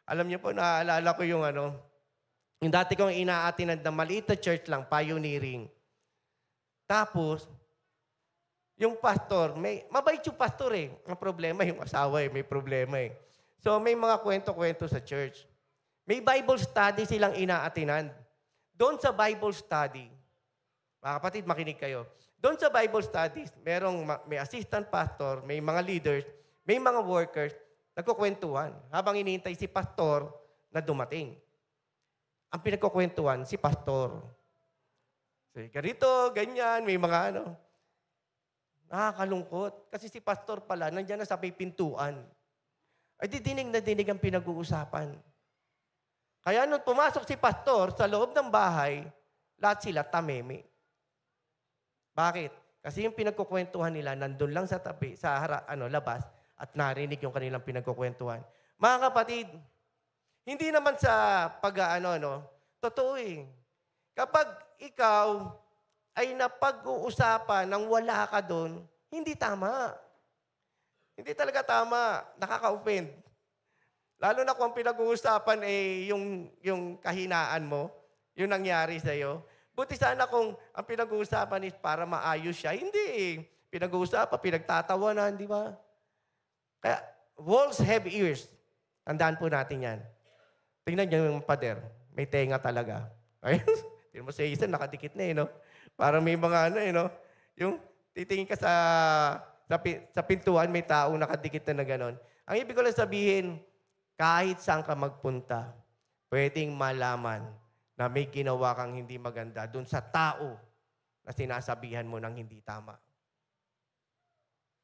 [SPEAKER 1] Alam niyo po, naaalala ko yung yung dati kong inaatinan na maliit na church lang, pioneering. Tapos, yung pastor, mabait yung pastor eh. Ang problema, yung asawa eh, may problema eh. So, may mga kwento-kwento sa church. May Bible study silang inaatinan. Doon sa Bible study, mga kapatid, makinig kayo. Doon sa Bible studies, may assistant pastor, may mga leaders, may mga workers, nagkukwentuhan habang iniintay si pastor na dumating. Ang pinagkukwentuhan, si pastor. So, ganito, ganyan, may mga nakakalungkot. Kasi si pastor pala, nandiyan na sa may pintuan. Ay dinig na dinig ang pinag-uusapan. Kaya nung pumasok si pastor sa loob ng bahay, lahat sila tameme. Bakit? Kasi yung pinagkukwentuhan nila, nandun lang sa tabi, sa labas, at narinig yung kanilang pinagkukwentuhan. Mga kapatid, hindi naman sa totoo eh. Kapag ikaw ay napag-uusapan nang wala ka doon, hindi tama. Hindi talaga tama. Nakaka-offend. Lalo na kung pinag-uusapan yung kahinaan mo, yung nangyari sa'yo. Buti sana kung ang pinag-uusapan is para maayos siya. Hindi eh. Pinag-uusapan, pinagtatawanan, di ba? Kaya, wolves have ears. Tandaan po natin yan. Tingnan niyo yung pader. May tenga talaga. Ayun. Tingnan mo sa isa, nakadikit na eh, no? Parang may mga yung titingin ka sa pintuan, may taong nakadikit na gano'n. Ang ibig ko lang sabihin, kahit saan ka magpunta, pwedeng malaman na may ginawa kang hindi maganda dun sa tao na sinasabihan mo ng hindi tama.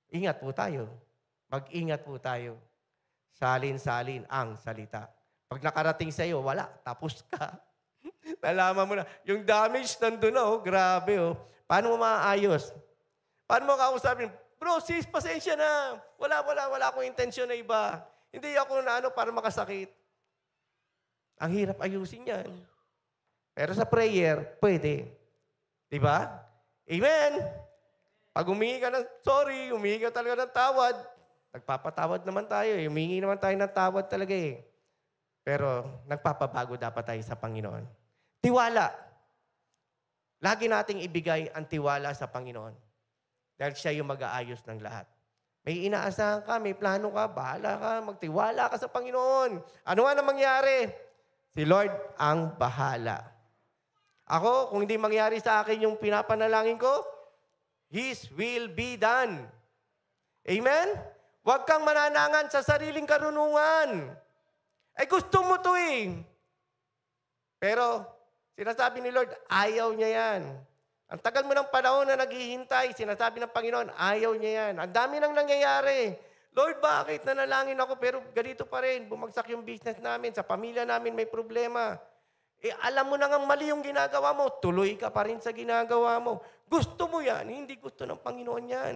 [SPEAKER 1] Ingat po tayo. Mag-ingat po tayo. Salin-salin ang salita. Pag nakarating sa iyo, wala. Tapos ka. Nalaman mo na. Yung damage nandun na, grabe, Paano mo maayos? Paano mo kausapin? Bro, sis, pasensya na. Wala akong intensyon na iba. Hindi ako para makasakit. Ang hirap ayusin yan. Pero sa prayer, pwede. Diba? Amen? Pag humingi ka ng sorry, humingi ka talaga ng tawad, nagpapatawad naman tayo eh. Humingi naman tayo ng tawad talaga eh. Pero nagpapabago dapat tayo sa Panginoon. Tiwala. Lagi nating ibigay ang tiwala sa Panginoon. Dahil siya yung mag-aayos ng lahat. May inaasahan ka, may plano ka, bahala ka, magtiwala ka sa Panginoon. Ano nga na mangyari? Si Lord ang bahala. Ako, kung hindi mangyari sa akin yung pinapanalangin ko, His will be done. Amen? Huwag kang mananangan sa sariling karunungan. Ay gusto mo to eh. Pero, sinasabi ni Lord, ayaw niya yan. Ang tagal mo ng panahon na naghihintay, sinasabi ng Panginoon, ayaw niya yan. Ang dami nang nangyayari. Lord, bakit? Nanalangin ako pero ganito pa rin. Bumagsak yung business namin, sa pamilya namin may problema. Alam mo na nga mali yung ginagawa mo, tuloy ka pa rin sa ginagawa mo. Gusto mo yan, hindi gusto ng Panginoon yan.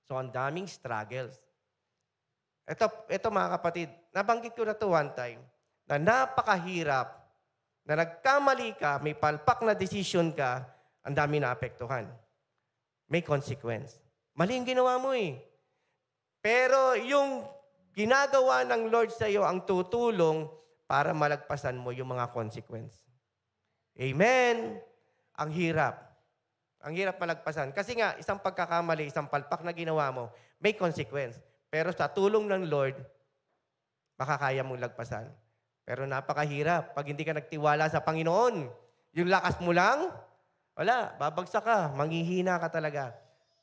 [SPEAKER 1] So, ang daming struggles. Ito mga kapatid, nabanggit ko na to one time, na napakahirap, na nagkamali ka, may palpak na decision ka, ang dami na apektuhan. May consequence. Mali yung ginawa mo eh. Pero yung ginagawa ng Lord sa iyo ang tutulong para malagpasan mo yung mga consequence. Amen? Ang hirap. Ang hirap malagpasan. Kasi nga, isang pagkakamali, isang palpak na ginawa mo, may consequence. Pero sa tulong ng Lord, makakaya mong lagpasan. Pero napakahirap pag hindi ka nagtiwala sa Panginoon. Yung lakas mo lang, wala, babagsak ka, manghihina ka talaga.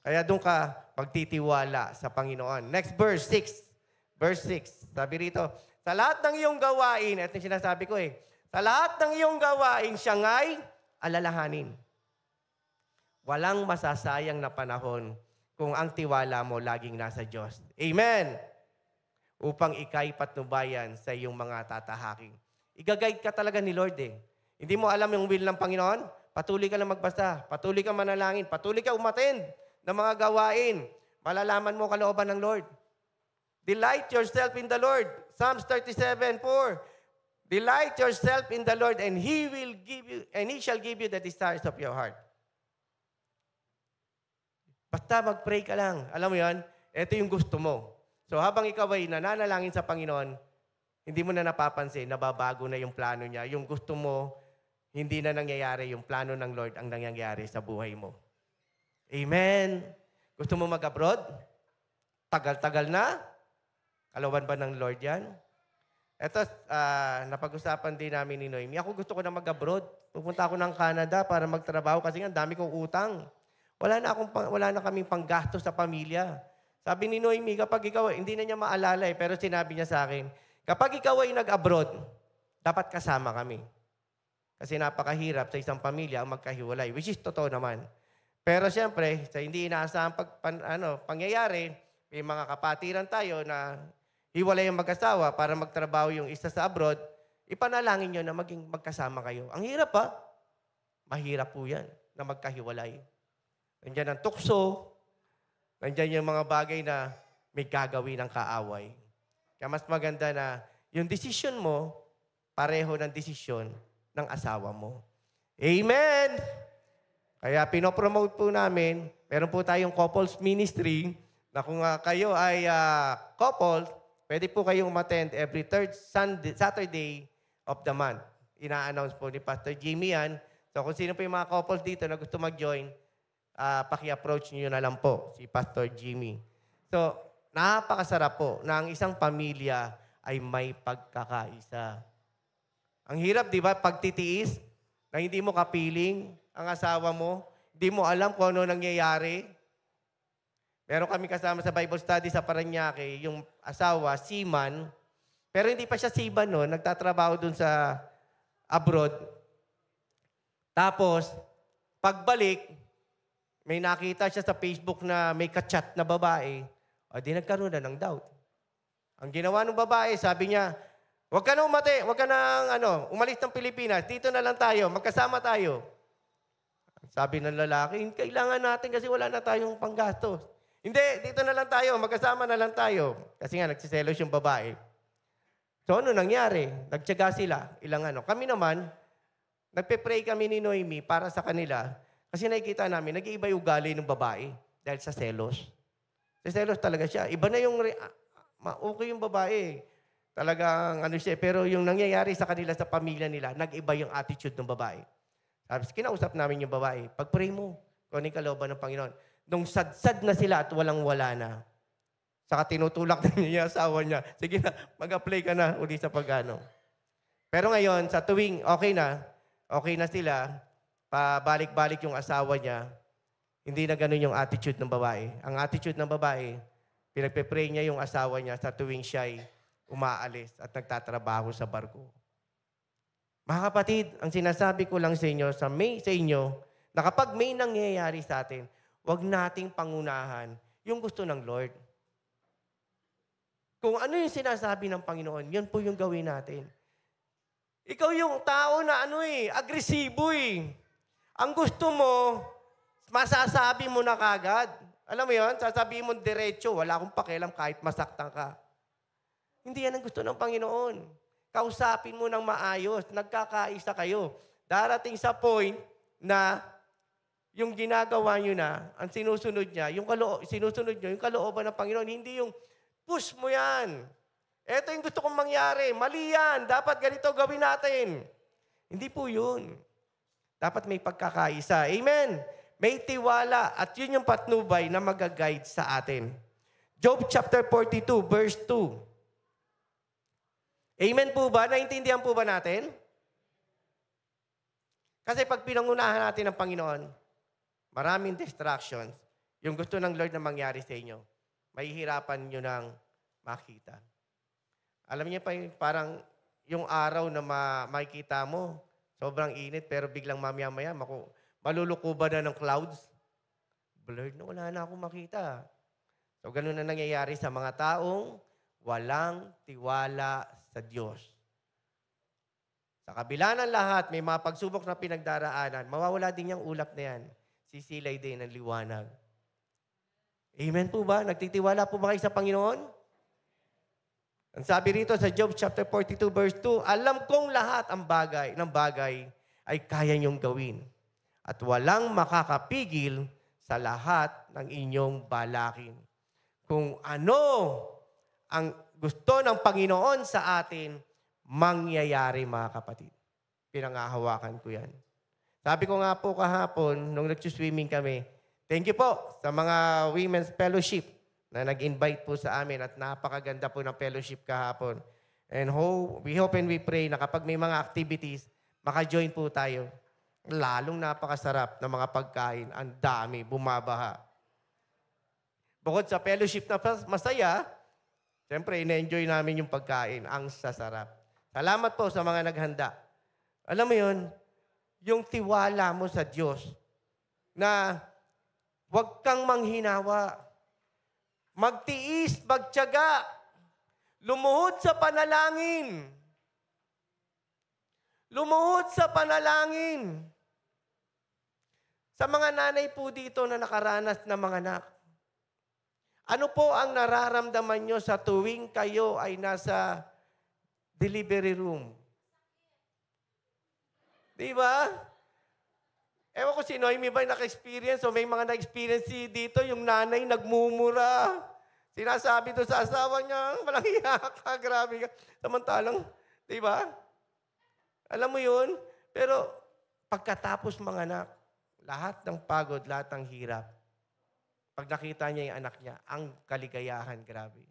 [SPEAKER 1] Kaya doon ka magtitiwala sa Panginoon. Next verse, 6. Verse 6, sabi rito, sa lahat ng iyong gawain, ito yung sinasabi ko sa lahat ng iyong gawain, siya nga'y alalahanin. Walang masasayang na panahon kung ang tiwala mo laging nasa Diyos. Amen! Upang ika'y patnubayan sa iyong mga tatahaking. Igaguide ka talaga ni Lord Hindi mo alam yung will ng Panginoon? Patuloy ka lang magbasa, patuloy ka manalangin, patuloy ka umattend ng mga gawain. Malalaman mo kalooban ng Lord. Delight yourself in the Lord. Psalms 37:4. Delight yourself in the Lord and He shall give you the desires of your heart. Basta mag-pray ka lang. Alam mo yan? Ito yung gusto mo. So habang ikaw ay nananalangin sa Panginoon, hindi mo na napapansin, nababago na yung plano niya. Yung gusto mo, hindi na nangyayari. Yung plano ng Lord ang nangyayari sa buhay mo. Amen. Gusto mo mag-abroad? Tagal-tagal na? Kalawan ba ng Lord yan? Ito, napag-usapan din namin ni Noemi. Ako gusto ko na mag-abroad. Pupunta ako ng Canada para magtrabaho kasi nga dami kong utang. Wala na kaming panggasto sa pamilya. Sabi ni Noemi, kapag ikaw, hindi na niya maalala pero sinabi niya sa akin, kapag ikaw ay nag-abroad, dapat kasama kami. Kasi napakahirap sa isang pamilya ang magkahiwalay, which is totoo naman. Pero siyempre, sa hindi inaasahang pangyayari, may mga kapatiran tayo na hiwalay ang mag-asawa para magtrabaho yung isa sa abroad, ipanalangin nyo na maging magkasama kayo. Ang hirap Mahirap po yan na magkahiwalay. Nandiyan ang tukso, nandiyan yung mga bagay na may gagawin ng kaaway. Kaya mas maganda na yung decision mo, pareho ng desisyon ng asawa mo. Amen! Kaya pinopromote po namin, meron po tayong couples ministry na kung kayo ay couple, pwede po kayong umattend every third Saturday of the month. Ina-announce po ni Pastor Jimmy yan. So kung sino po yung mga couples dito na gusto mag-join, paki-approach niyo na lang po si Pastor Jimmy. So, napakasarap po na ang isang pamilya ay may pagkakaisa. Ang hirap, di ba, pagtitiis na hindi mo kapiling ang asawa mo, hindi mo alam kung ano nangyayari. Meron kami kasama sa Bible study sa Parañaque, yung asawa, seaman, pero hindi pa siya seaman, no? Nagtatrabaho dun sa abroad. Tapos, pagbalik, may nakita siya sa Facebook na may kachat na babae, o di nagkaroon na ng doubt. Ang ginawa ng babae, sabi niya, huwag ka na huwag ka na umalis ng Pilipinas, dito na lang tayo, magkasama tayo. Sabi ng lalaki, kailangan natin kasi wala na tayong panggastos. Hindi, dito na lang tayo, magkasama na lang tayo. Kasi nga, nagsiselos yung babae. So, ano nangyari? Nagtiyaga sila, Kami naman, nagpe-pray kami ni Noemi para sa kanila. Kasi nakikita namin, nag-iiba yung ugali ng babae dahil sa selos. Sa selos talaga siya. Iba na yung, okay yung babae. Talagang siya. Pero yung nangyayari sa kanila, sa pamilya nila, nag-iba yung attitude ng babae. Sabi, kinausap namin yung babae, pag-pray mo, kung ano yung kalooban ng Panginoon. Nung sad-sad na sila at walang-wala na, saka tinutulak na niya yung asawa niya, sige na, mag-apply ka na uli sa pag-ano. Pero ngayon, sa tuwing okay na sila, pabalik-balik yung asawa niya, hindi na ganun yung attitude ng babae. Ang attitude ng babae, pinagpe-pray niya yung asawa niya sa tuwing siya'y umaalis at nagtatrabaho sa barko. Mga kapatid, ang sinasabi ko lang sa inyo, na kapag may nangyayari sa atin, huwag nating pangunahan yung gusto ng Lord. Kung ano yung sinasabi ng Panginoon, yun po yung gawin natin. Ikaw yung tao na agresibo Ang gusto mo, masasabi mo na kagad. Alam mo yun, sasabihin mo diretso, wala akong pakialam kahit masaktan ka. Hindi yan ang gusto ng Panginoon. Kausapin mo ng maayos, nagkakaisa kayo. Darating sa point na yung ginagawa nyo na, ang sinusunod niya, yung kalooban ng Panginoon, hindi yung push mo yan. Ito yung gusto kong mangyari. Mali yan. Dapat ganito gawin natin. Hindi po yun. Dapat may pagkakaisa. Amen. May tiwala at yun yung patnubay na mag-guide sa atin. Job chapter 42, verse 2. Amen po ba? Naintindihan po ba natin? Kasi pag pinangunahan natin ng Panginoon, maraming distractions. Yung gusto ng Lord na mangyari sa inyo, mahihirapan nyo nang makita. Alam niyo pa parang yung araw na makikita mo, sobrang init, pero biglang mamaya-maya, malulukuban na ng clouds. Blurred na, wala na akong makita. So, ganun na nangyayari sa mga taong walang tiwala sa Diyos. Sa kabila ng lahat, may mga pagsubok na pinagdaraanan, mawawala din yung ulap na yan. Sisilay din ang liwanag. Amen po ba? Nagtitiwala po ba kayo sa Panginoon? Ang sabi rito sa Job chapter 42 verse 2, alam kong lahat ng bagay ay kaya niyong gawin. At walang makakapigil sa lahat ng inyong balakin. Kung ano ang gusto ng Panginoon sa atin, mangyayari mga kapatid. Pinangahawakan ko yan. Sabi ko nga po kahapon, nung nag-swimming kami, thank you po sa mga Women's Fellowship na nag-invite po sa amin at napakaganda po ng fellowship kahapon. And we hope and we pray na kapag may mga activities, maka-join po tayo. Lalong napakasarap ng mga pagkain. Ang dami, bumabaha. Bukod sa fellowship na masaya, siyempre, ina-enjoy namin yung pagkain. Ang sasarap. Salamat po sa mga naghanda. Alam mo yun, yung tiwala mo sa Diyos na huwag kang manghinawa. Magtiis, magtiyaga. Lumuhod sa panalangin. Lumuhod sa panalangin. Sa mga nanay po dito na nakaranas ng mga anak, ano po ang nararamdaman nyo sa tuwing kayo ay nasa delivery room? Di ba? Ewan ko si Noemi ba naka-experience o may mga na-experience dito, yung nanay nagmumura. Sinasabi doon sa asawa niya, walang hiya ka, grabe ka. Samantalang, di ba? Alam mo yun? Pero pagkatapos mga anak, lahat ng pagod, lahat ng hirap, pag nakita niya yung anak niya, ang kaligayahan, grabe.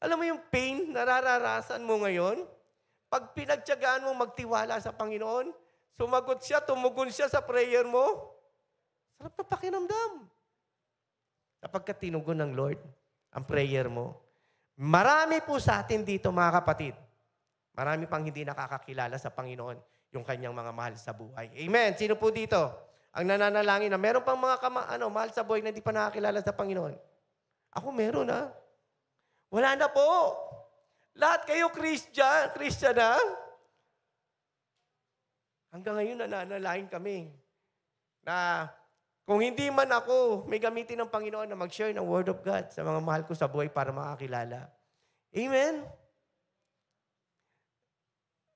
[SPEAKER 1] Alam mo yung pain na nararanasan mo ngayon? Pag pinagtiyagaan mo magtiwala sa Panginoon, sumagot siya, tumugon siya sa prayer mo, sarap na pakiramdam. Kapag tinugon ng Lord, ang prayer mo, marami po sa atin dito, mga kapatid, marami pang hindi nakakakilala sa Panginoon yung kanyang mga mahal sa buhay. Amen. Sino po dito ang nananalangin na meron pang mga mahal sa buhay na hindi pa nakakilala sa Panginoon? Ako meron, ha? Wala na po. Lahat kayo Christian na. Hanggang ngayon nananalangin kami na kung hindi man ako, may gamitin ng Panginoon na mag-share ng Word of God sa mga mahal ko sa buhay para makakilala. Amen?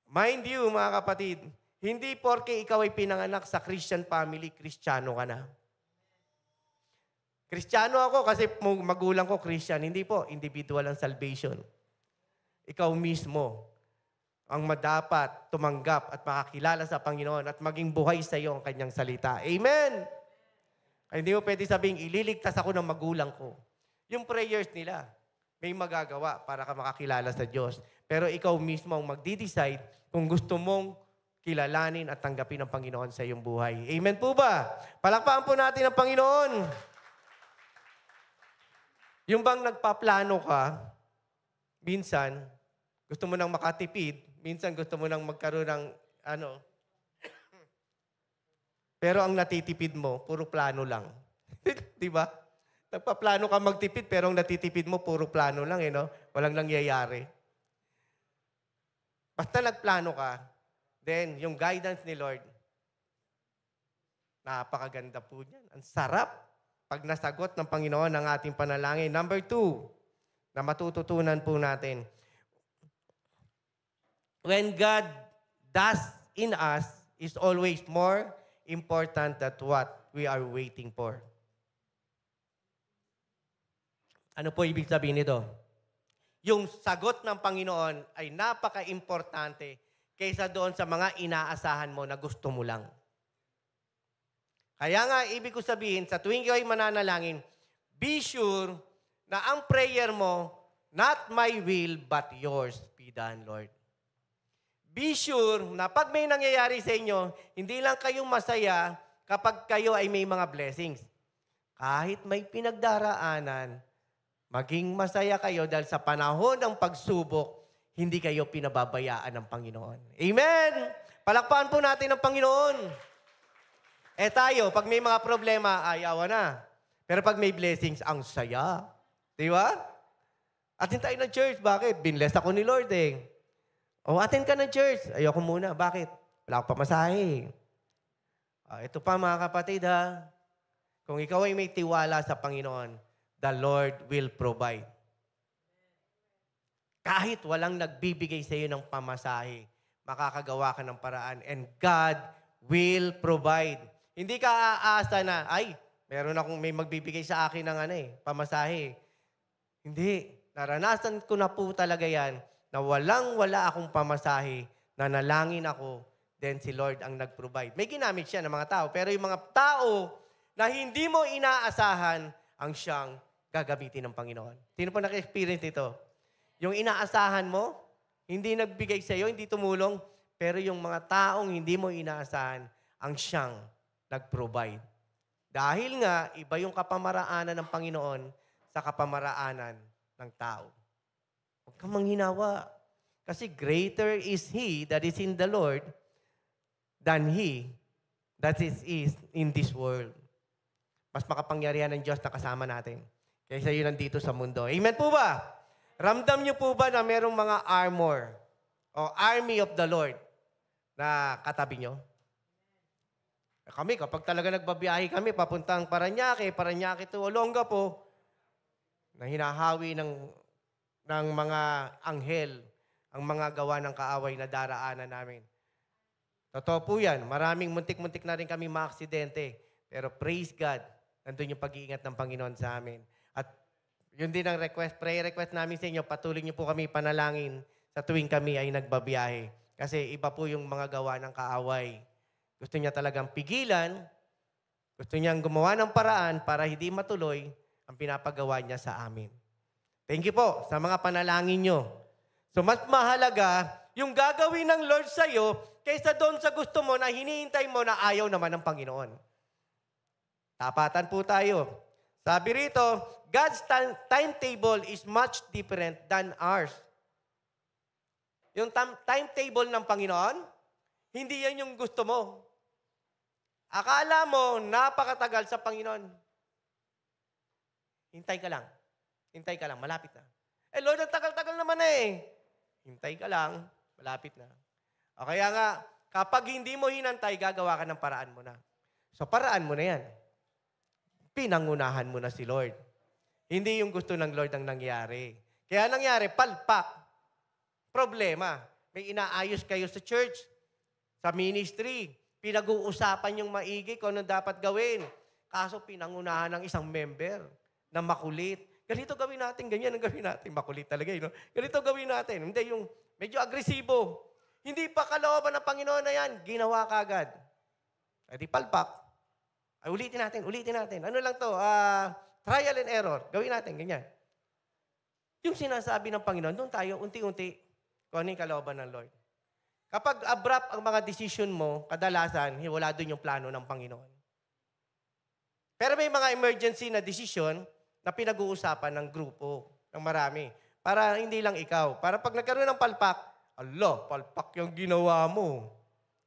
[SPEAKER 1] Mind you, mga kapatid, hindi porke ikaw ay pinanganak sa Christian family, Kristiyano ka na. Kristiyano ako kasi magulang ko Christian. Hindi po, individual ang salvation. Ikaw mismo ang madapat tumanggap at makakilala sa Panginoon at maging buhay sa iyo ang kanyang salita. Amen! Kaya hindi mo pwede sabing, ililigtas ako ng magulang ko. Yung prayers nila, may magagawa para ka makakilala sa Diyos. Pero ikaw mismo ang magdi-decide kung gusto mong kilalanin at tanggapin ng Panginoon sa iyong buhay. Amen po ba? Palakpakan po natin ang Panginoon. Yung bang nagpaplano ka, minsan, gusto mo nang makatipid, minsan gusto mo nang magkaroon ng pero ang natitipid mo, puro plano lang. Di ba? Nagpaplano ka magtipid, pero ang natitipid mo, puro plano lang, no? Walang nangyayari. Basta nagplano ka, then yung guidance ni Lord, napakaganda po niyan. Ang sarap pag nasagot ng Panginoon ang ating panalangin. Number 2, na matututunan po natin. When God does in us is always more important than what we are waiting for. Ano po ibig sabihin nito? Yung sagot ng Panginoon ay napaka-importante kaysa doon sa mga inaasahan mo na gusto mo lang. Kaya nga, ibig ko sabihin, sa tuwing kayo ay mananalangin, be sure na ang prayer mo Not my will, but yours be done, Lord. Be sure na pag may nangyayari sa inyo, hindi lang kayo masaya kapag kayo ay may mga blessings. Kahit may pinagdaraanan, maging masaya kayo dahil sa panahon ng pagsubok, hindi kayo pinababayaan ng Panginoon. Amen! Palakpakan po natin ang Panginoon. Tayo, pag may mga problema, ayaw na. Pero pag may blessings, ang saya. Di ba? Atin tayo ng church. Bakit? Binless ako ni Lord eh. O, atin ka ng church. Ayoko muna. Bakit? Wala akong pamasahe. Ito pa mga kapatid ha. Kung ikaw ay may tiwala sa Panginoon, the Lord will provide. Kahit walang nagbibigay sa iyo ng pamasahe, makakagawa ka ng paraan and God will provide. Hindi ka aasa na, meron akong may magbibigay sa akin ng pamasahe. Hindi. Naranasan ko na po talaga yan na wala akong pamasahe, na nalangin ako, then si Lord ang nag-provide. May ginamit siya ng mga tao, pero yung mga tao na hindi mo inaasahan ang siyang gagamitin ng Panginoon. Sino po naka-experience ito? Yung inaasahan mo, hindi nagbigay sa iyo, hindi tumulong, pero yung mga taong hindi mo inaasahan, ang siyang nag-provide. Dahil nga, iba yung kapamaraanan ng Panginoon sa kapamaraanan ng tao. Huwag kang manghinawa. Kasi greater is He that is in the Lord than he that is in this world. Mas makapangyarihan ng Diyos na kasama natin kaysa yun nandito sa mundo. Amen po ba? Ramdam niyo po ba na merong mga armor o army of the Lord na katabi niyo? Kami, kapag talaga nagbabiyahe kami, papuntang Parañaque to Olongapo, na hinahawi ng mga anghel, ang mga gawa ng kaaway na daraanan namin. Totoo po yan. Maraming muntik-muntik na rin kami maaksidente. Pero praise God, nandun yung pag-iingat ng Panginoon sa amin. At yun din ang prayer request namin sa inyo, patuloy niyo po kami panalangin sa tuwing kami ay nagbabiyahe. Kasi iba po yung mga gawa ng kaaway. Gusto niya talagang pigilan, gusto niyang gumawa ng paraan para hindi matuloy ang pinapagawa niya sa amin. Thank you po sa mga panalangin niyo. So mas mahalaga yung gagawin ng Lord sa iyo kaysa doon sa gusto mo na hinihintay mo na ayaw naman ng Panginoon. Tapatan po tayo. Sabi rito, God's timetable is much different than ours. Yung timetable ng Panginoon, hindi yan yung gusto mo. Akala mo, napakatagal sa Panginoon. Hintay ka lang. Hintay ka lang, malapit na. Lord, ang tagal-tagal naman eh. Hintay ka lang, malapit na. O kaya nga, kapag hindi mo hinantay, gagawa ka ng paraan mo na. So paraan mo na yan. Pinangunahan mo na si Lord. Hindi yung gusto ng Lord ang nangyari. Kaya nangyari, palpak. Problema. May inaayos kayo sa church, sa ministry. Pinag-uusapan yung maigi kung ano dapat gawin. Kaso pinangunahan ng isang member na makulit. Ganito gawin natin, ganyan ang gawin natin. Makulit talaga, no? Ganito gawin natin. Hindi, yung medyo agresibo. Hindi pa kalooban ng Panginoon na yan. Ginawa kagad. Ay di palpak. Ay, ulitin natin. Ano lang to? Trial and error. Gawin natin, ganyan. Yung sinasabi ng Panginoon, doon tayo, unti-unti, kung ano yung kalooban ng Lord. Kapag abrupt ang mga decision mo, kadalasan, wala doon yung plano ng Panginoon. Pero may mga emergency na decision na pinag-uusapan ng grupo, ng marami. Para hindi lang ikaw. Para pag nagkaroon ng palpak, palpak yung ginawa mo.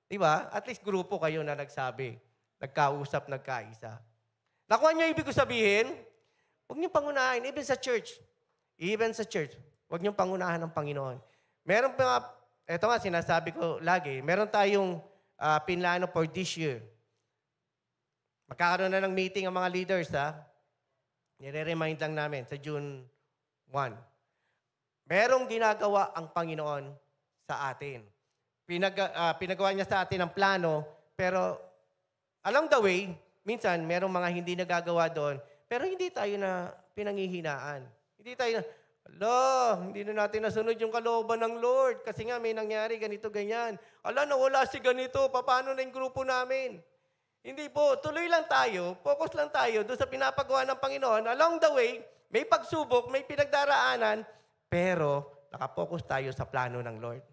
[SPEAKER 1] Diba? At least grupo kayo na nagsabi. Nagkausap, nagkaisa. Nakuha niyo ibig ko sabihin? Huwag niyo pangunahin. Even sa church. Huwag niyo pangunahan ng Panginoon. Meron pa, ito nga sinasabi ko lagi, meron tayong pinlano for this year. Magkakaroon na ng meeting ang mga leaders, ha? Nire-remind lang namin sa June 1. Merong ginagawa ang Panginoon sa atin. Pinagawa niya sa atin ang plano, pero along the way, minsan merong mga hindi nagagawa doon, pero hindi tayo na pinanghihinaan. Hindi tayo na, hindi na natin nasunod yung kalooban ng Lord kasi nga may nangyari ganito, ganyan. Nawala si ganito, paano na yung grupo namin? Hindi po, tuloy lang tayo, focus lang tayo doon sa pinapagawa ng Panginoon. Along the way, may pagsubok, may pinagdaraanan, pero nakapokus tayo sa plano ng Lord.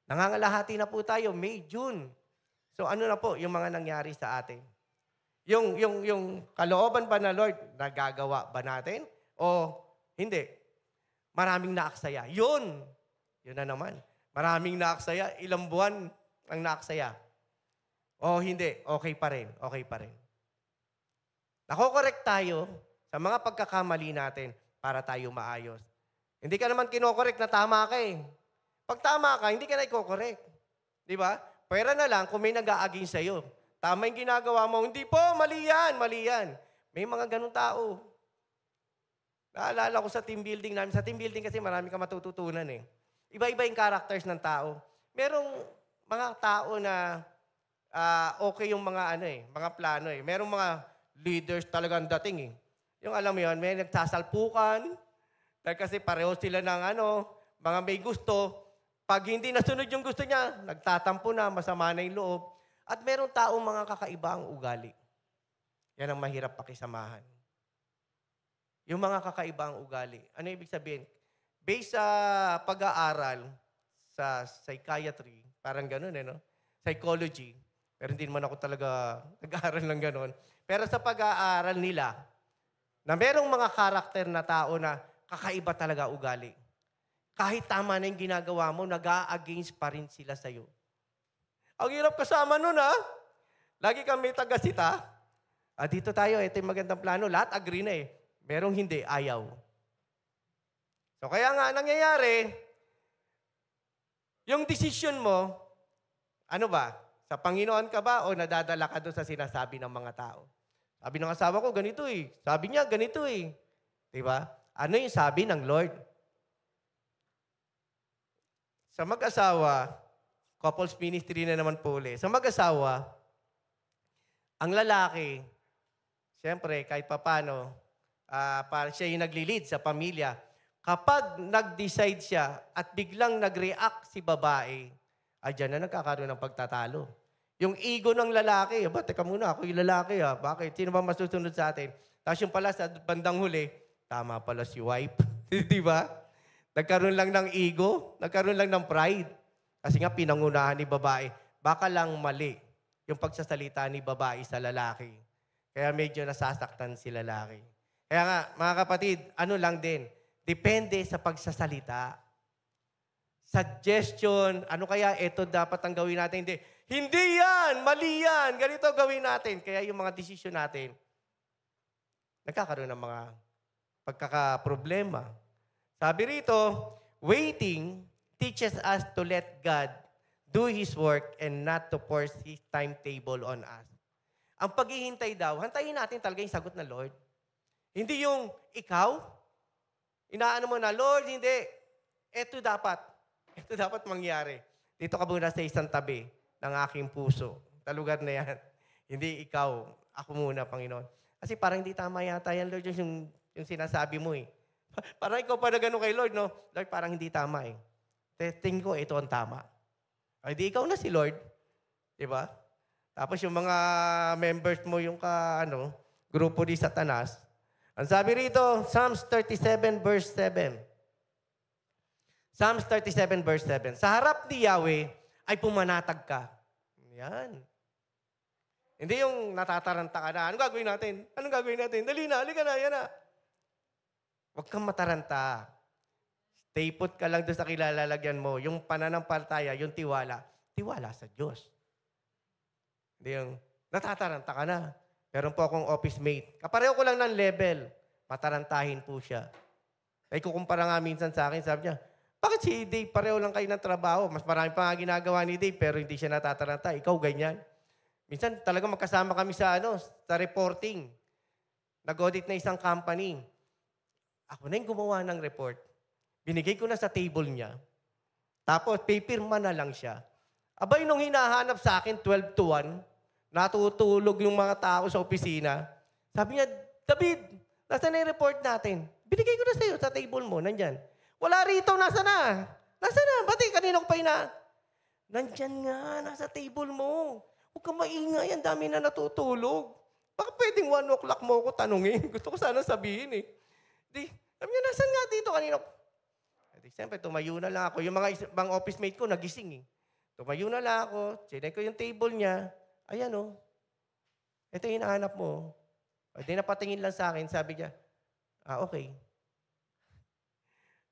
[SPEAKER 1] Nangangalahati na po tayo, May, June. So ano na po yung mga nangyari sa atin? Yung kalooban ba na Lord, nagagawa ba natin? O hindi? Maraming naaksaya. Yun na naman. Maraming naaksaya. Ilang buwan ang naaksaya. O hindi, okay pa rin. Okay pa rin. Nakokorek tayo sa mga pagkakamali natin para tayo maayos. Hindi ka naman kinokorek na tama ka eh. Pag tama ka, hindi ka na ikokorek. Di ba? Pwera na lang kung may nag-aaging sa'yo. Tama yung ginagawa mo. Hindi po, mali yan, mali yan. May mga ganun tao. Naalala ko sa team building namin. Sa team building kasi marami ka matututunan eh. Iba-iba yung characters ng tao. Merong mga tao na okay yung mga mga plano eh. Merong mga leaders talagang dating eh. Yung alam mo yun, may nagsasalpukan. Dahil kasi pareho sila ng mga may gusto. Pag hindi nasunod yung gusto niya, nagtatampo na, masama na yung loob. At merong taong mga kakaiba ang ugali. Yan ang mahirap pakisamahan. Yung mga kakaiba ang ugali. Ano ibig sabihin? Based sa pag-aaral sa psychiatry, parang ganun psychology. Pero hindi naman ako talaga nag-aaral ng ganun. Pero sa pag-aaral nila, na merong mga karakter na tao na kakaiba talaga ugali. Kahit tama na yung ginagawa mo, nag-a-against pa rin sila sa'yo. Ang hirap kasama nun, ha? Lagi kang may tagasita. Dito tayo, ito yung magandang plano. Lahat agree na eh. Merong hindi, ayaw. So kaya nga, nangyayari, yung decision mo, ano ba? Sa Panginoon ka ba o nadadala ka doon sa sinasabi ng mga tao? Sabi ng asawa ko, ganito eh. Sabi niya, ganito eh. Diba? Ano yung sabi ng Lord? Sa mag-asawa, couples ministry na naman po ulit. Sa mag-asawa, ang lalaki, siyempre, kahit papano, para siya yung nagli-lead sa pamilya. Kapag nag-decide siya at biglang nag-react si babae, dyan na nagkakaroon ng pagtatalo. Yung ego ng lalaki, teka muna, ako yung lalaki bakit? Sino ba masusunod sa atin? Tapos yung pala sa bandang huli, tama pala si wife. Di ba? Nagkaroon lang ng ego, nagkaroon lang ng pride. Kasi nga pinangunahan ni babae. Baka lang mali yung pagsasalita ni babae sa lalaki. Kaya medyo nasasaktan si lalaki. Kaya nga, mga kapatid, ano lang din, depende sa pagsasalita. Suggestion, ano kaya ito dapat ang gawin natin? Hindi yan, mali yan, ganito gawin natin. Kaya yung mga desisyon natin, nagkakaroon ng mga pagkakaproblema. Sabi rito, waiting teaches us to let God do His work and not to force His timetable on us. Ang paghihintay daw, hantayin natin talaga yung sagot ng Lord. Hindi yung ikaw, inaano mo na, Lord, hindi. Ito dapat mangyari. Dito ka muna sa isang tabi ng aking puso. Sa lugar na yan. Hindi ikaw, ako muna, Panginoon. Kasi parang hindi tama yata yan, Lord, yung sinasabi mo eh. Parang ikaw pa na gano'n kay Lord, no? Lord, parang hindi tama eh. Tingin ko, ito ang tama. Ay, di ikaw na si Lord. Diba? Tapos yung mga members mo, yung grupo ni Satanas, ang sabi rito, Psalms 37 verse 7. Psalms 37 verse 7. Sa harap ni Yahweh ay pumanatag ka. Yan. Hindi yung natataranta ka na. Anong gagawin natin? Dali na, halika na, yan na. Huwag kang mataranta. Stay put ka lang doon sa kilalalagyan mo. Yung pananampalataya, yung tiwala. Tiwala sa Diyos. Hindi yung natataranta ka na. Meron po akong office mate. Kapareho ko lang ng level. Matarantahin po siya. Ay kukumpara nga minsan sa akin, sabi niya, bakit si Dave pareho lang kayo ng trabaho? Mas marami pa nga ginagawa ni Dave, pero hindi siya natataranta. Ikaw ganyan. Minsan talaga magkasama kami sa reporting. Nag-audit na isang company. Ako na yung gumawa ng report. Binigay ko na sa table niya. Tapos, pipirma na lang siya. Abay, nung hinahanap sa akin, 12 to 1, natutulog yung mga tao sa opisina. Sabi niya, David, nasa na yung report natin? Binigay ko na sa'yo sa table mo, nandyan. Wala rito, nasa na? Nasa na? Bati, kanino ko pa nandyan nga, nasa table mo. Huwag kang maingay, ang dami na natutulog. Baka pwedeng 1 o'clock mo ako tanungin. Gusto ko sana sabihin eh. Sabi niya, nasan nga dito kanina? Siyempre, tumayo na lang ako. Yung mga ibang office mate ko, nagising eh. Tumayo na lang ako, chinek ko yung table niya. Ayan oh, ito yung hinahanap mo. Di napatingin lang sa akin, sabi niya, okay.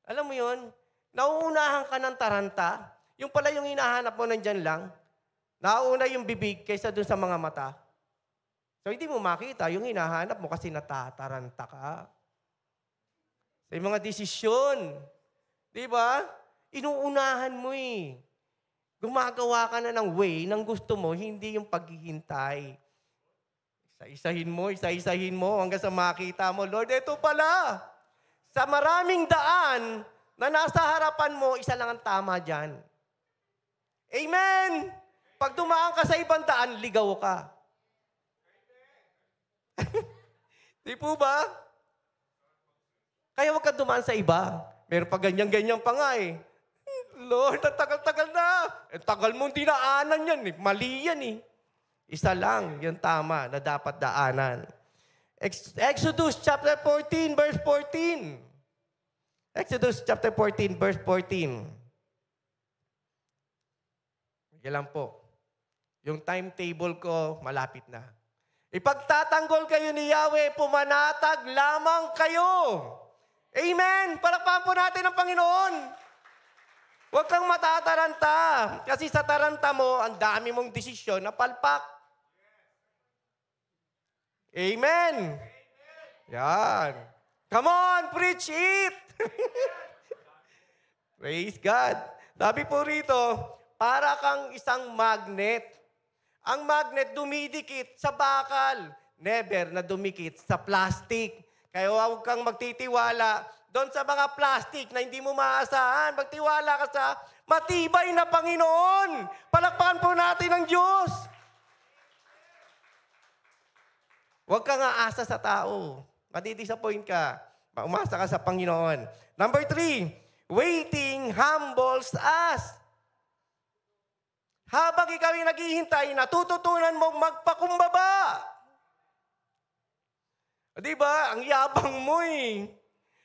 [SPEAKER 1] Alam mo yun, nauunahan ka ng taranta. Yung pala yung hinahanap mo nandyan lang. Nauuna yung bibig kaysa dun sa mga mata. So hindi mo makita yung hinahanap mo kasi natataranta ka. Sa mga desisyon. Di ba? Inuunahan mo eh. Gumagawa ka na ng way ng gusto mo, hindi yung paghihintay. Isa-isahin mo hanggang sa makita mo, Lord, ito pala. Sa maraming daan na nasa harapan mo, isa lang ang tama dyan. Amen! Pag dumaan ka sa ibang daan, ligaw ka. Di po ba? Kaya huwag ka dumaan sa iba. Meron pa ganyan-ganyan pa nga eh. Lord, ang tagal-tagal na. Tagal mong dinaanan yan eh. Mali yan eh. Isa lang yung tama na dapat daanan. Exodus chapter 14, verse 14. Exodus chapter 14, verse 14. Yan lang po. Yung timetable ko, malapit na. Ipagtatanggol kayo ni Yahweh, pumanatag lamang kayo. Amen! Palakpakan po natin ang Panginoon. Huwag kang matataranta. Kasi sa taranta mo, ang dami mong desisyon na palpak. Amen! Yan. Come on, preach it! Praise God. Sabi po rito, para kang isang magnet. Ang magnet dumidikit sa bakal. Never na dumikit sa plastic. Kaya huwag kang magtitiwala doon sa mga plastic na hindi mo maasahan. Magtiwala ka sa matibay na Panginoon. Palakpakan po natin ang Diyos. Huwag kang aasa sa tao. Matidisappoint ka. Umasa ka sa Panginoon. Number 3, waiting humbles us. Habang ikaw ay naghihintay, natututunan mong magpakumbaba. Diba? Ang yabang mo eh.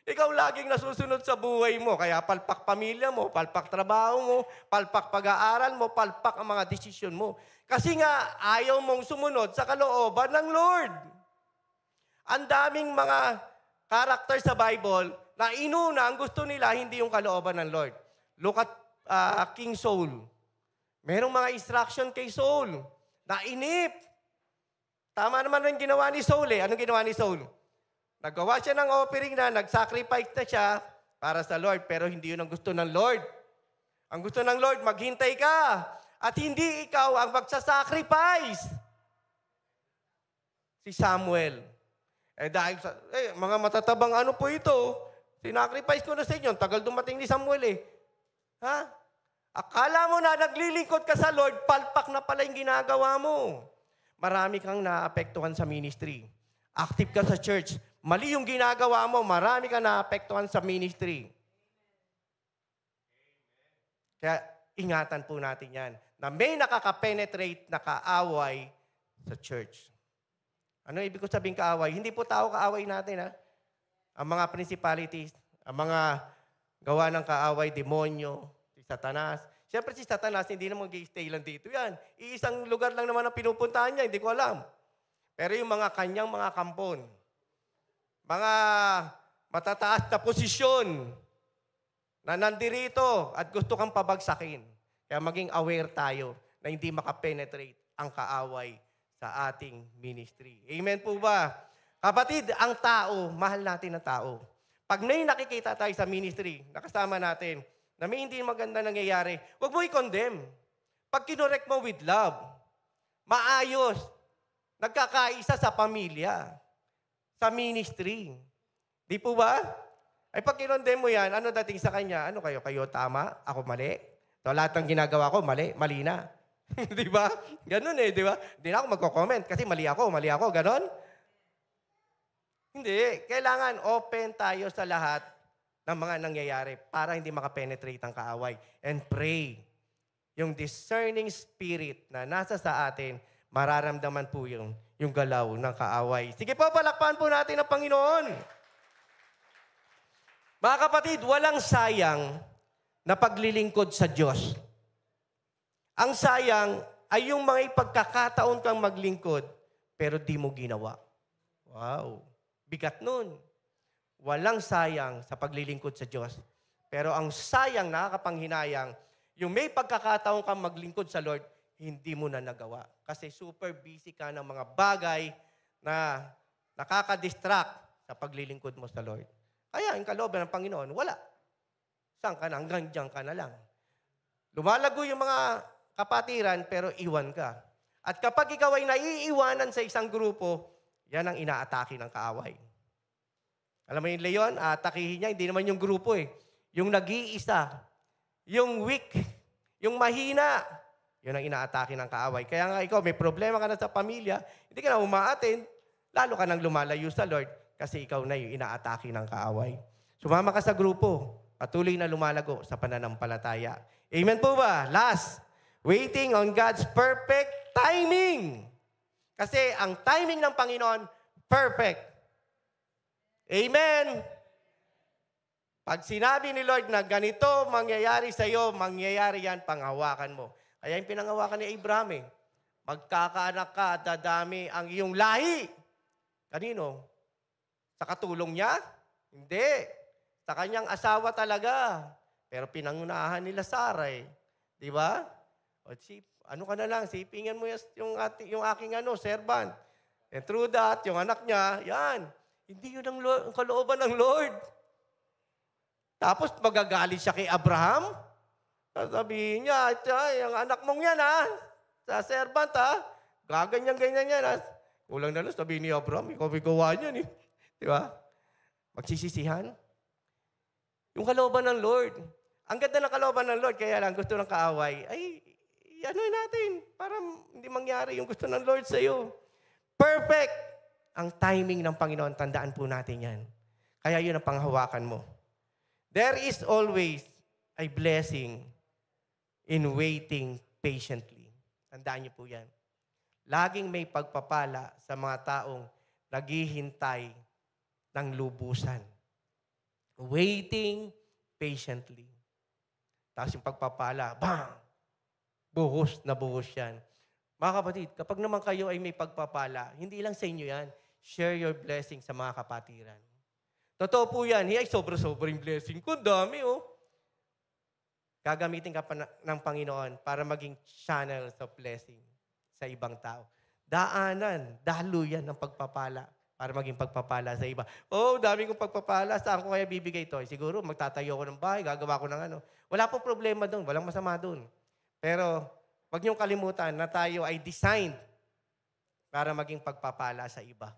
[SPEAKER 1] Ikaw laging nasusunod sa buhay mo. Kaya palpak pamilya mo, palpak trabaho mo, palpak pag-aaral mo, palpak ang mga desisyon mo. Kasi nga, ayaw mong sumunod sa kalooban ng Lord. Ang daming mga character sa Bible na inuna, ang gusto nila, hindi yung kalooban ng Lord. Look at King Saul. Merong mga instruction kay Saul. Nainip. Tama naman rin ginawa ni Saul eh. Anong ginawa ni Saul? Nagawa siya ng offering na, nag-sacrifice na siya para sa Lord, pero hindi yun ang gusto ng Lord. Ang gusto ng Lord, maghintay ka. At hindi ikaw ang magsasacrifice. Si Samuel. Dahil sa, mga matatabang ano po ito, sinacrifice ko na sa inyo, tagal dumating ni Samuel eh. Ha? Akala mo na naglilingkod ka sa Lord, palpak na pala yung ginagawa mo. Marami kang naapektuhan sa ministry. Active ka sa church. Mali yung ginagawa mo, marami kang naapektuhan sa ministry. Kaya ingatan po natin yan, na may nakaka-penetrate na kaaway sa church. Ano ibig ko sabihin kaaway? Hindi po tao kaaway natin, ha? Ang mga principalities, ang mga gawa ng kaaway, demonyo, si Satanas. Siyempre si Satanas, hindi naman mag-i-stay lang dito yan. Iisang lugar lang naman ang pinupuntahan niya, hindi ko alam. Pero yung mga kanyang mga kampon, mga matataas na posisyon na nandirito at gusto kang pabagsakin. Kaya maging aware tayo na hindi makapenetrate ang kaaway sa ating ministry. Amen po ba? Kapatid, ang tao, mahal natin ang tao. Pag may nakikita tayo sa ministry, nakasama natin, na may hindi maganda nangyayari, huwag mo i-condemn. Pag kinorek mo with love, maayos, nagkakaisa sa pamilya, sa ministry. Di po ba? Ay pag kinondem mo yan, ano dating sa kanya? Ano kayo? Kayo tama? Ako mali? So, lahat ng ginagawa ko, mali? Mali na. Di ba? Ganun eh, di ba? Hindi na ako magko-comment kasi mali ako, ganon? Hindi. Kailangan open tayo sa lahat ng mga nangyayari para hindi makapenetrate ang kaaway. And pray. Yung discerning spirit na nasa sa atin, mararamdaman po yung galaw ng kaaway. Sige po, palakpakan po natin ang Panginoon. Mga kapatid, walang sayang na paglilingkod sa Diyos. Ang sayang ay yung mga ipagkakataon kang maglingkod, pero di mo ginawa. Wow, bigat nun. Walang sayang sa paglilingkod sa Diyos. Pero ang sayang, nakakapanghinayang, yung may pagkakataon kang maglingkod sa Lord, hindi mo na nagawa. Kasi super busy ka ng mga bagay na nakaka-distract sa paglilingkod mo sa Lord. Kaya yung kalooban ng Panginoon, wala. Saan ka na? Hanggang dyan ka na lang. Lumalago yung mga kapatiran, pero iwan ka. At kapag ikaw ay naiiwanan sa isang grupo, yan ang inaatake ng kaaway. Alam mo yung leon, atakihin niya, hindi naman yung grupo eh. Yung nag-iisa, yung weak, yung mahina, yun ang inaatake ng kaaway. Kaya nga ikaw, may problema ka na sa pamilya, hindi ka na umaattend, lalo ka nang lumalayo sa Lord kasi ikaw na yung inaatake ng kaaway. Sumama ka sa grupo, patuloy na lumalago sa pananampalataya. Amen po ba? Last, waiting on God's perfect timing. Kasi ang timing ng Panginoon, perfect. Amen. Pag sinabi ni Lord na ganito mangyayari sa iyo, mangyayari yan, panghawakan mo. Kaya yung pinanghawakan ni Abraham magkakaanak ka, dadami ang iyong lahi. Kanino? Sa katulong niya? Hindi. Sa kanyang asawa talaga. Pero pinangunahan nila Sarah Di ba? O ano ka na lang, sipingan mo yung aking servant. And through that, yung anak niya, yan. Hindi yun ang kalooban ng Lord. Tapos magagalit siya kay Abraham. Sasabihin niya, yung anak mong yan sa servant gaganyan-ganyan yan Kulang na lang, sabihin ni Abraham, ikaw may gawa niyan Di ba? Magsisisihan. Yung kalooban ng Lord. Ang ganda ng kalooban ng Lord, kaya lang gusto ng kaaway, ay, natin para hindi mangyari yung gusto ng Lord sa iyo. Perfect ang timing ng Panginoon. Tandaan po natin yan. Kaya yun ang panghawakan mo. There is always a blessing in waiting patiently. Tandaan niyo po yan. Laging may pagpapala sa mga taong naghihintay ng lubusan. Waiting patiently. Tapos yung pagpapala, bang! Buhos na buhos yan. Mga kapatid, kapag naman kayo ay may pagpapala, hindi lang sa inyo yan. Share your blessing sa mga kapatiran. Totoo po yan. Ay, sobra-sobrang blessing ko. Dami, Gagamitin ka pa ng Panginoon para maging channels of blessing sa ibang tao. Daanan, daluyan ng pagpapala para maging pagpapala sa iba. Dami kong pagpapala. Saan ko kaya bibigay ito? Siguro, magtatayo ko ng bahay, gagawa ko ng Wala pong problema doon. Walang masama doon. Pero, huwag niyong kalimutan na tayo ay designed para maging pagpapala sa iba.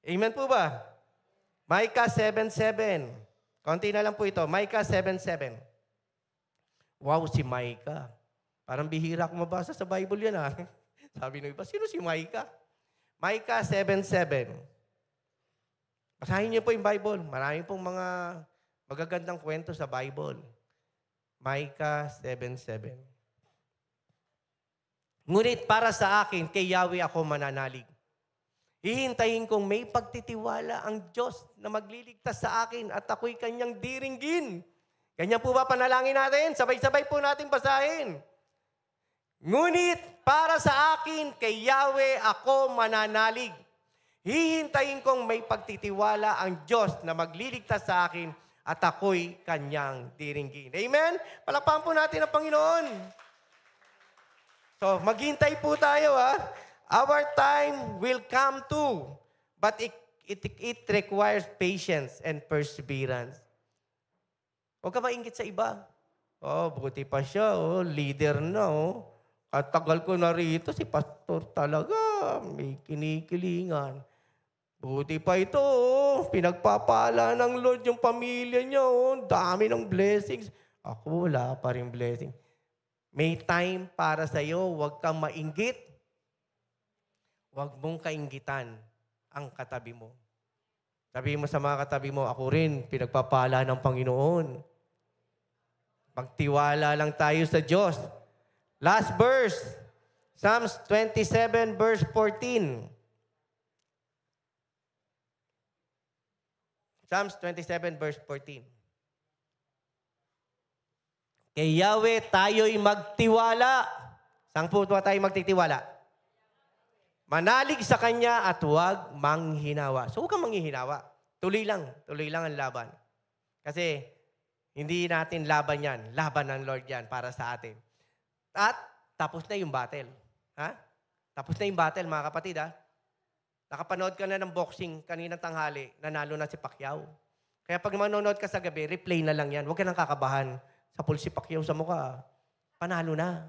[SPEAKER 1] Amen po ba? Micah 7:7. Konti na lang po ito. Micah 7:7. Wow, si Micah. Parang bihira kung mabasa sa Bible yan Sabi ng iba, sino si Micah? Micah 7:7. Basahin niyo po yung Bible. Marami pong mga magagandang kwento sa Bible. Micah 7:7. Ngunit para sa akin, kay Yahweh ako mananalig. Hihintayin kong may pagtitiwala ang Diyos na magliligtas sa akin at ako'y kanyang diringgin. Ganyan po ba panalangin natin? Sabay-sabay po natin basahin. Ngunit para sa akin, kay Yahweh ako mananalig. Hihintayin kong may pagtitiwala ang Diyos na magliligtas sa akin at ako'y kanyang diringgin. Amen? Palakpakan po natin ang Panginoon. So, maghintay po tayo Our time will come too, but it requires patience and perseverance. Huwag ka mainggit sa iba. Buti pa siya, leader na, At tagal ko na rito, si pastor talaga, may kinikilingan. Buti pa ito, pinagpapala ng Lord yung pamilya niya, dami ng blessings. Ako, wala pa rin blessing. May time para sa'yo, huwag kang mainggit. Huwag mong kainggitan ang katabi mo. Sabihin mo sa mga katabi mo, ako rin, pinagpapala ng Panginoon. Magtiwala lang tayo sa Diyos. Last verse, Psalms 27 verse 14. Psalms 27 verse 14. Kay Yahweh tayo'y magtiwala. Saan po ba tayo magtitiwala? Manalig sa Kanya at huwag manghinawa. So huwag kang manghihinawa. Tuloy lang ang laban. Kasi hindi natin laban yan. Laban ng Lord yan para sa atin. At tapos na yung battle. Ha? Tapos na yung battle, mga kapatid, ha? Nakapanood ka na ng boxing kaninang tanghali, nanalo na si Pacquiao. Kaya pag manonood ka sa gabi, replay na lang yan. Huwag ka nang kakabahan. Sa si Pacquiao sa mukha, panalo na.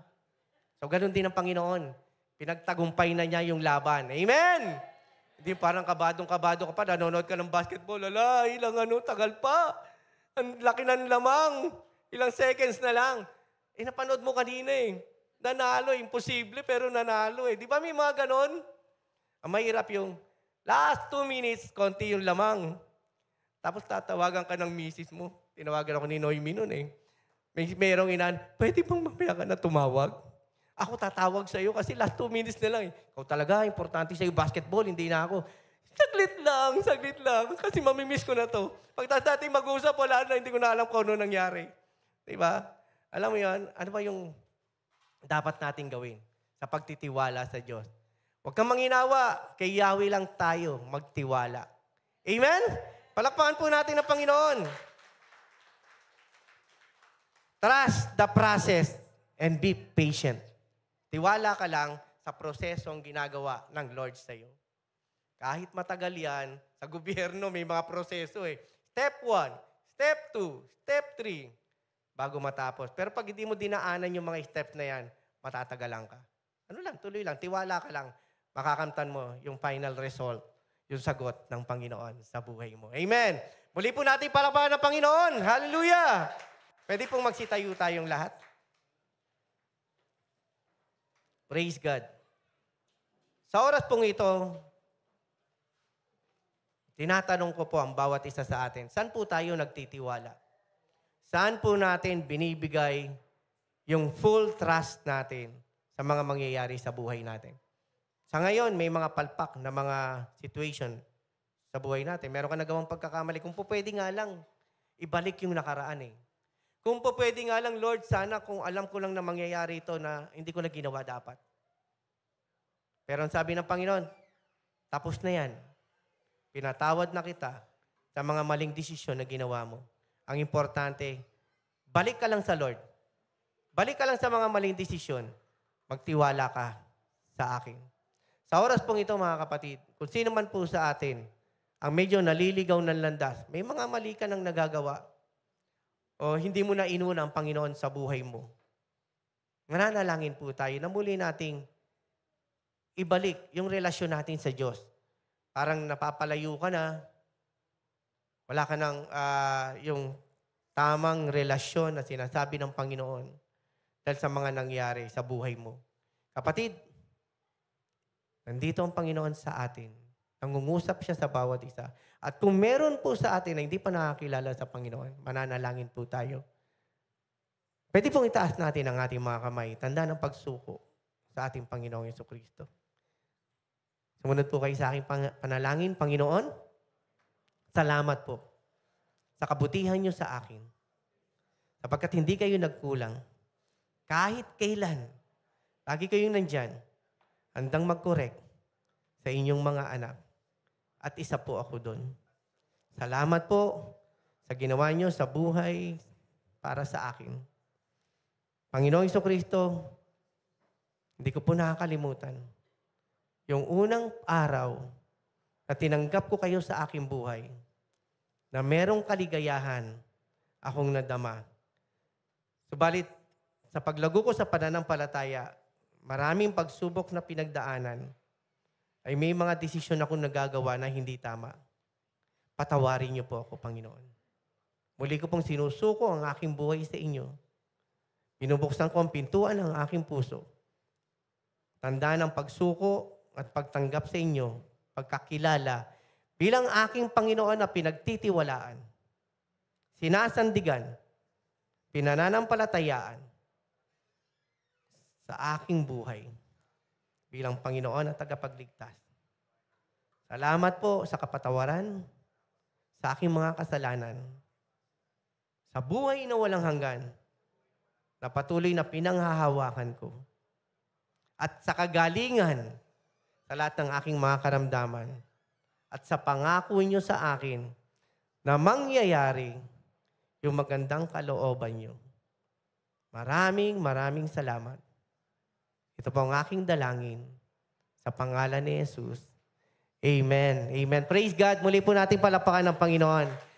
[SPEAKER 1] So, ganun din ang Panginoon. Pinagtagumpay na niya yung laban. Amen! Hindi parang kabadong-kabado ka pa, nanonood ka ng basketball. Ala, tagal pa. Ang laki ng lamang. Ilang seconds na lang. Napanood mo kanina eh. Nanalo, imposible, pero nanalo eh. Di ba may mga ganon? Ang mahirap yung last 2 minutes, konti yung lamang. Tapos tatawagan ka ng misis mo. Tinawagan ako ni Noemi noon eh. Merong inan, pwede bang mamaya ka na tumawag? Ako tatawag sa iyo kasi last 2 minutes na lang eh. Ikaw talaga, importante sa iyo basketball, hindi na ako. Saglit lang. Kasi mamimiss ko na to. Pagtas natin mag-uusap, wala na, hindi ko na alam kung ano nangyari. Diba? Alam mo yan, ano ba yung dapat natin gawin sa pagtitiwala sa Diyos? Huwag kang manginawa. Kay Yahweh lang tayo magtiwala. Amen? Palakpakan po natin ang Panginoon. Trust the process and be patient. Tiwala ka lang sa prosesong ginagawa ng Lord sa iyo. Kahit matagal yan, sa gobyerno may mga proseso eh. Step 1, Step 2, Step 3, bago matapos. Pero pag hindi mo dinaanan yung mga steps na yan, matatagalan ka. Ano lang, tuloy lang, tiwala ka lang. Makakamtan mo yung final result, yung sagot ng Panginoon sa buhay mo. Amen! Muli po natin palakpakan ng Panginoon. Hallelujah! Pwede pong magsitayo tayong lahat. Praise God. Sa oras pong ito, tinatanong ko po ang bawat isa sa atin, saan po tayo nagtitiwala? Saan po natin binibigay yung full trust natin sa mga mangyayari sa buhay natin? Sa ngayon, may mga palpak na mga situation sa buhay natin. Meron ka nagawang pagkakamali. Kung po pwede nga lang, ibalik yung nakaraan eh. Kung po pwede nga lang, Lord, sana kung alam ko lang na mangyayari ito na hindi ko na ginawa dapat. Pero ang sabi ng Panginoon, tapos na yan. Pinatawad na kita sa mga maling desisyon na ginawa mo. Ang importante, balik ka lang sa Lord. Balik ka lang sa mga maling desisyon. Magtiwala ka sa akin. Sa oras pong ito, mga kapatid, kung sino man po sa atin ang medyo naliligaw ng landas, may mga mali ka nang nagagawa o hindi mo na inuna ang Panginoon sa buhay mo. Nananalangin po tayo na muli nating ibalik yung relasyon natin sa Diyos. Parang napapalayo ka na, wala ka ng yung tamang relasyon na sinasabi ng Panginoon dahil sa mga nangyari sa buhay mo. Kapatid, nandito ang Panginoon sa atin. Nangungusap siya sa bawat isa. At kung meron po sa atin na hindi pa nakakilala sa Panginoon, mananalangin po tayo. Pwede pong itaas natin ang ating mga kamay. Tanda ng pagsuko sa ating Panginoong Jesucristo. Sumunod po kayo sa aking panalangin. Panginoon, salamat po sa kabutihan niyo sa akin. Sapagkat hindi kayo nagkulang. Kahit kailan, lagi kayong nandyan, handang mag-correct sa inyong mga anak. At isa po ako doon. Salamat po sa ginawa niyo sa buhay para sa akin. Panginoong Jesucristo, hindi ko po nakakalimutan yung unang araw na tinanggap ko kayo sa aking buhay na merong kaligayahan akong nadama. Subalit, sa paglago ko sa pananampalataya, maraming pagsubok na pinagdaanan, ay may mga desisyon akong nagagawa na hindi tama. Patawarin niyo po ako, Panginoon. Muli ko pong sinusuko ang aking buhay sa inyo. Binubuksan ko ang pintuan ng aking puso. Tanda ng pagsuko at pagtanggap sa inyo, pagkakilala, bilang aking Panginoon na pinagtitiwalaan, sinasandigan, pinananampalatayaan sa aking buhay bilang Panginoon at tagapagligtas. Salamat po sa kapatawaran sa aking mga kasalanan. Sa buhay na walang hanggan, na patuloy na pinanghahawakan ko. At sa kagalingan sa lahat ng aking mga karamdaman at sa pangako niyo sa akin na mangyayari yung magandang kalooban niyo. Maraming salamat. Ito po ang aking dalangin sa pangalan ni Jesus. Amen. Amen. Praise God. Muli po natin palapakan ng Panginoon.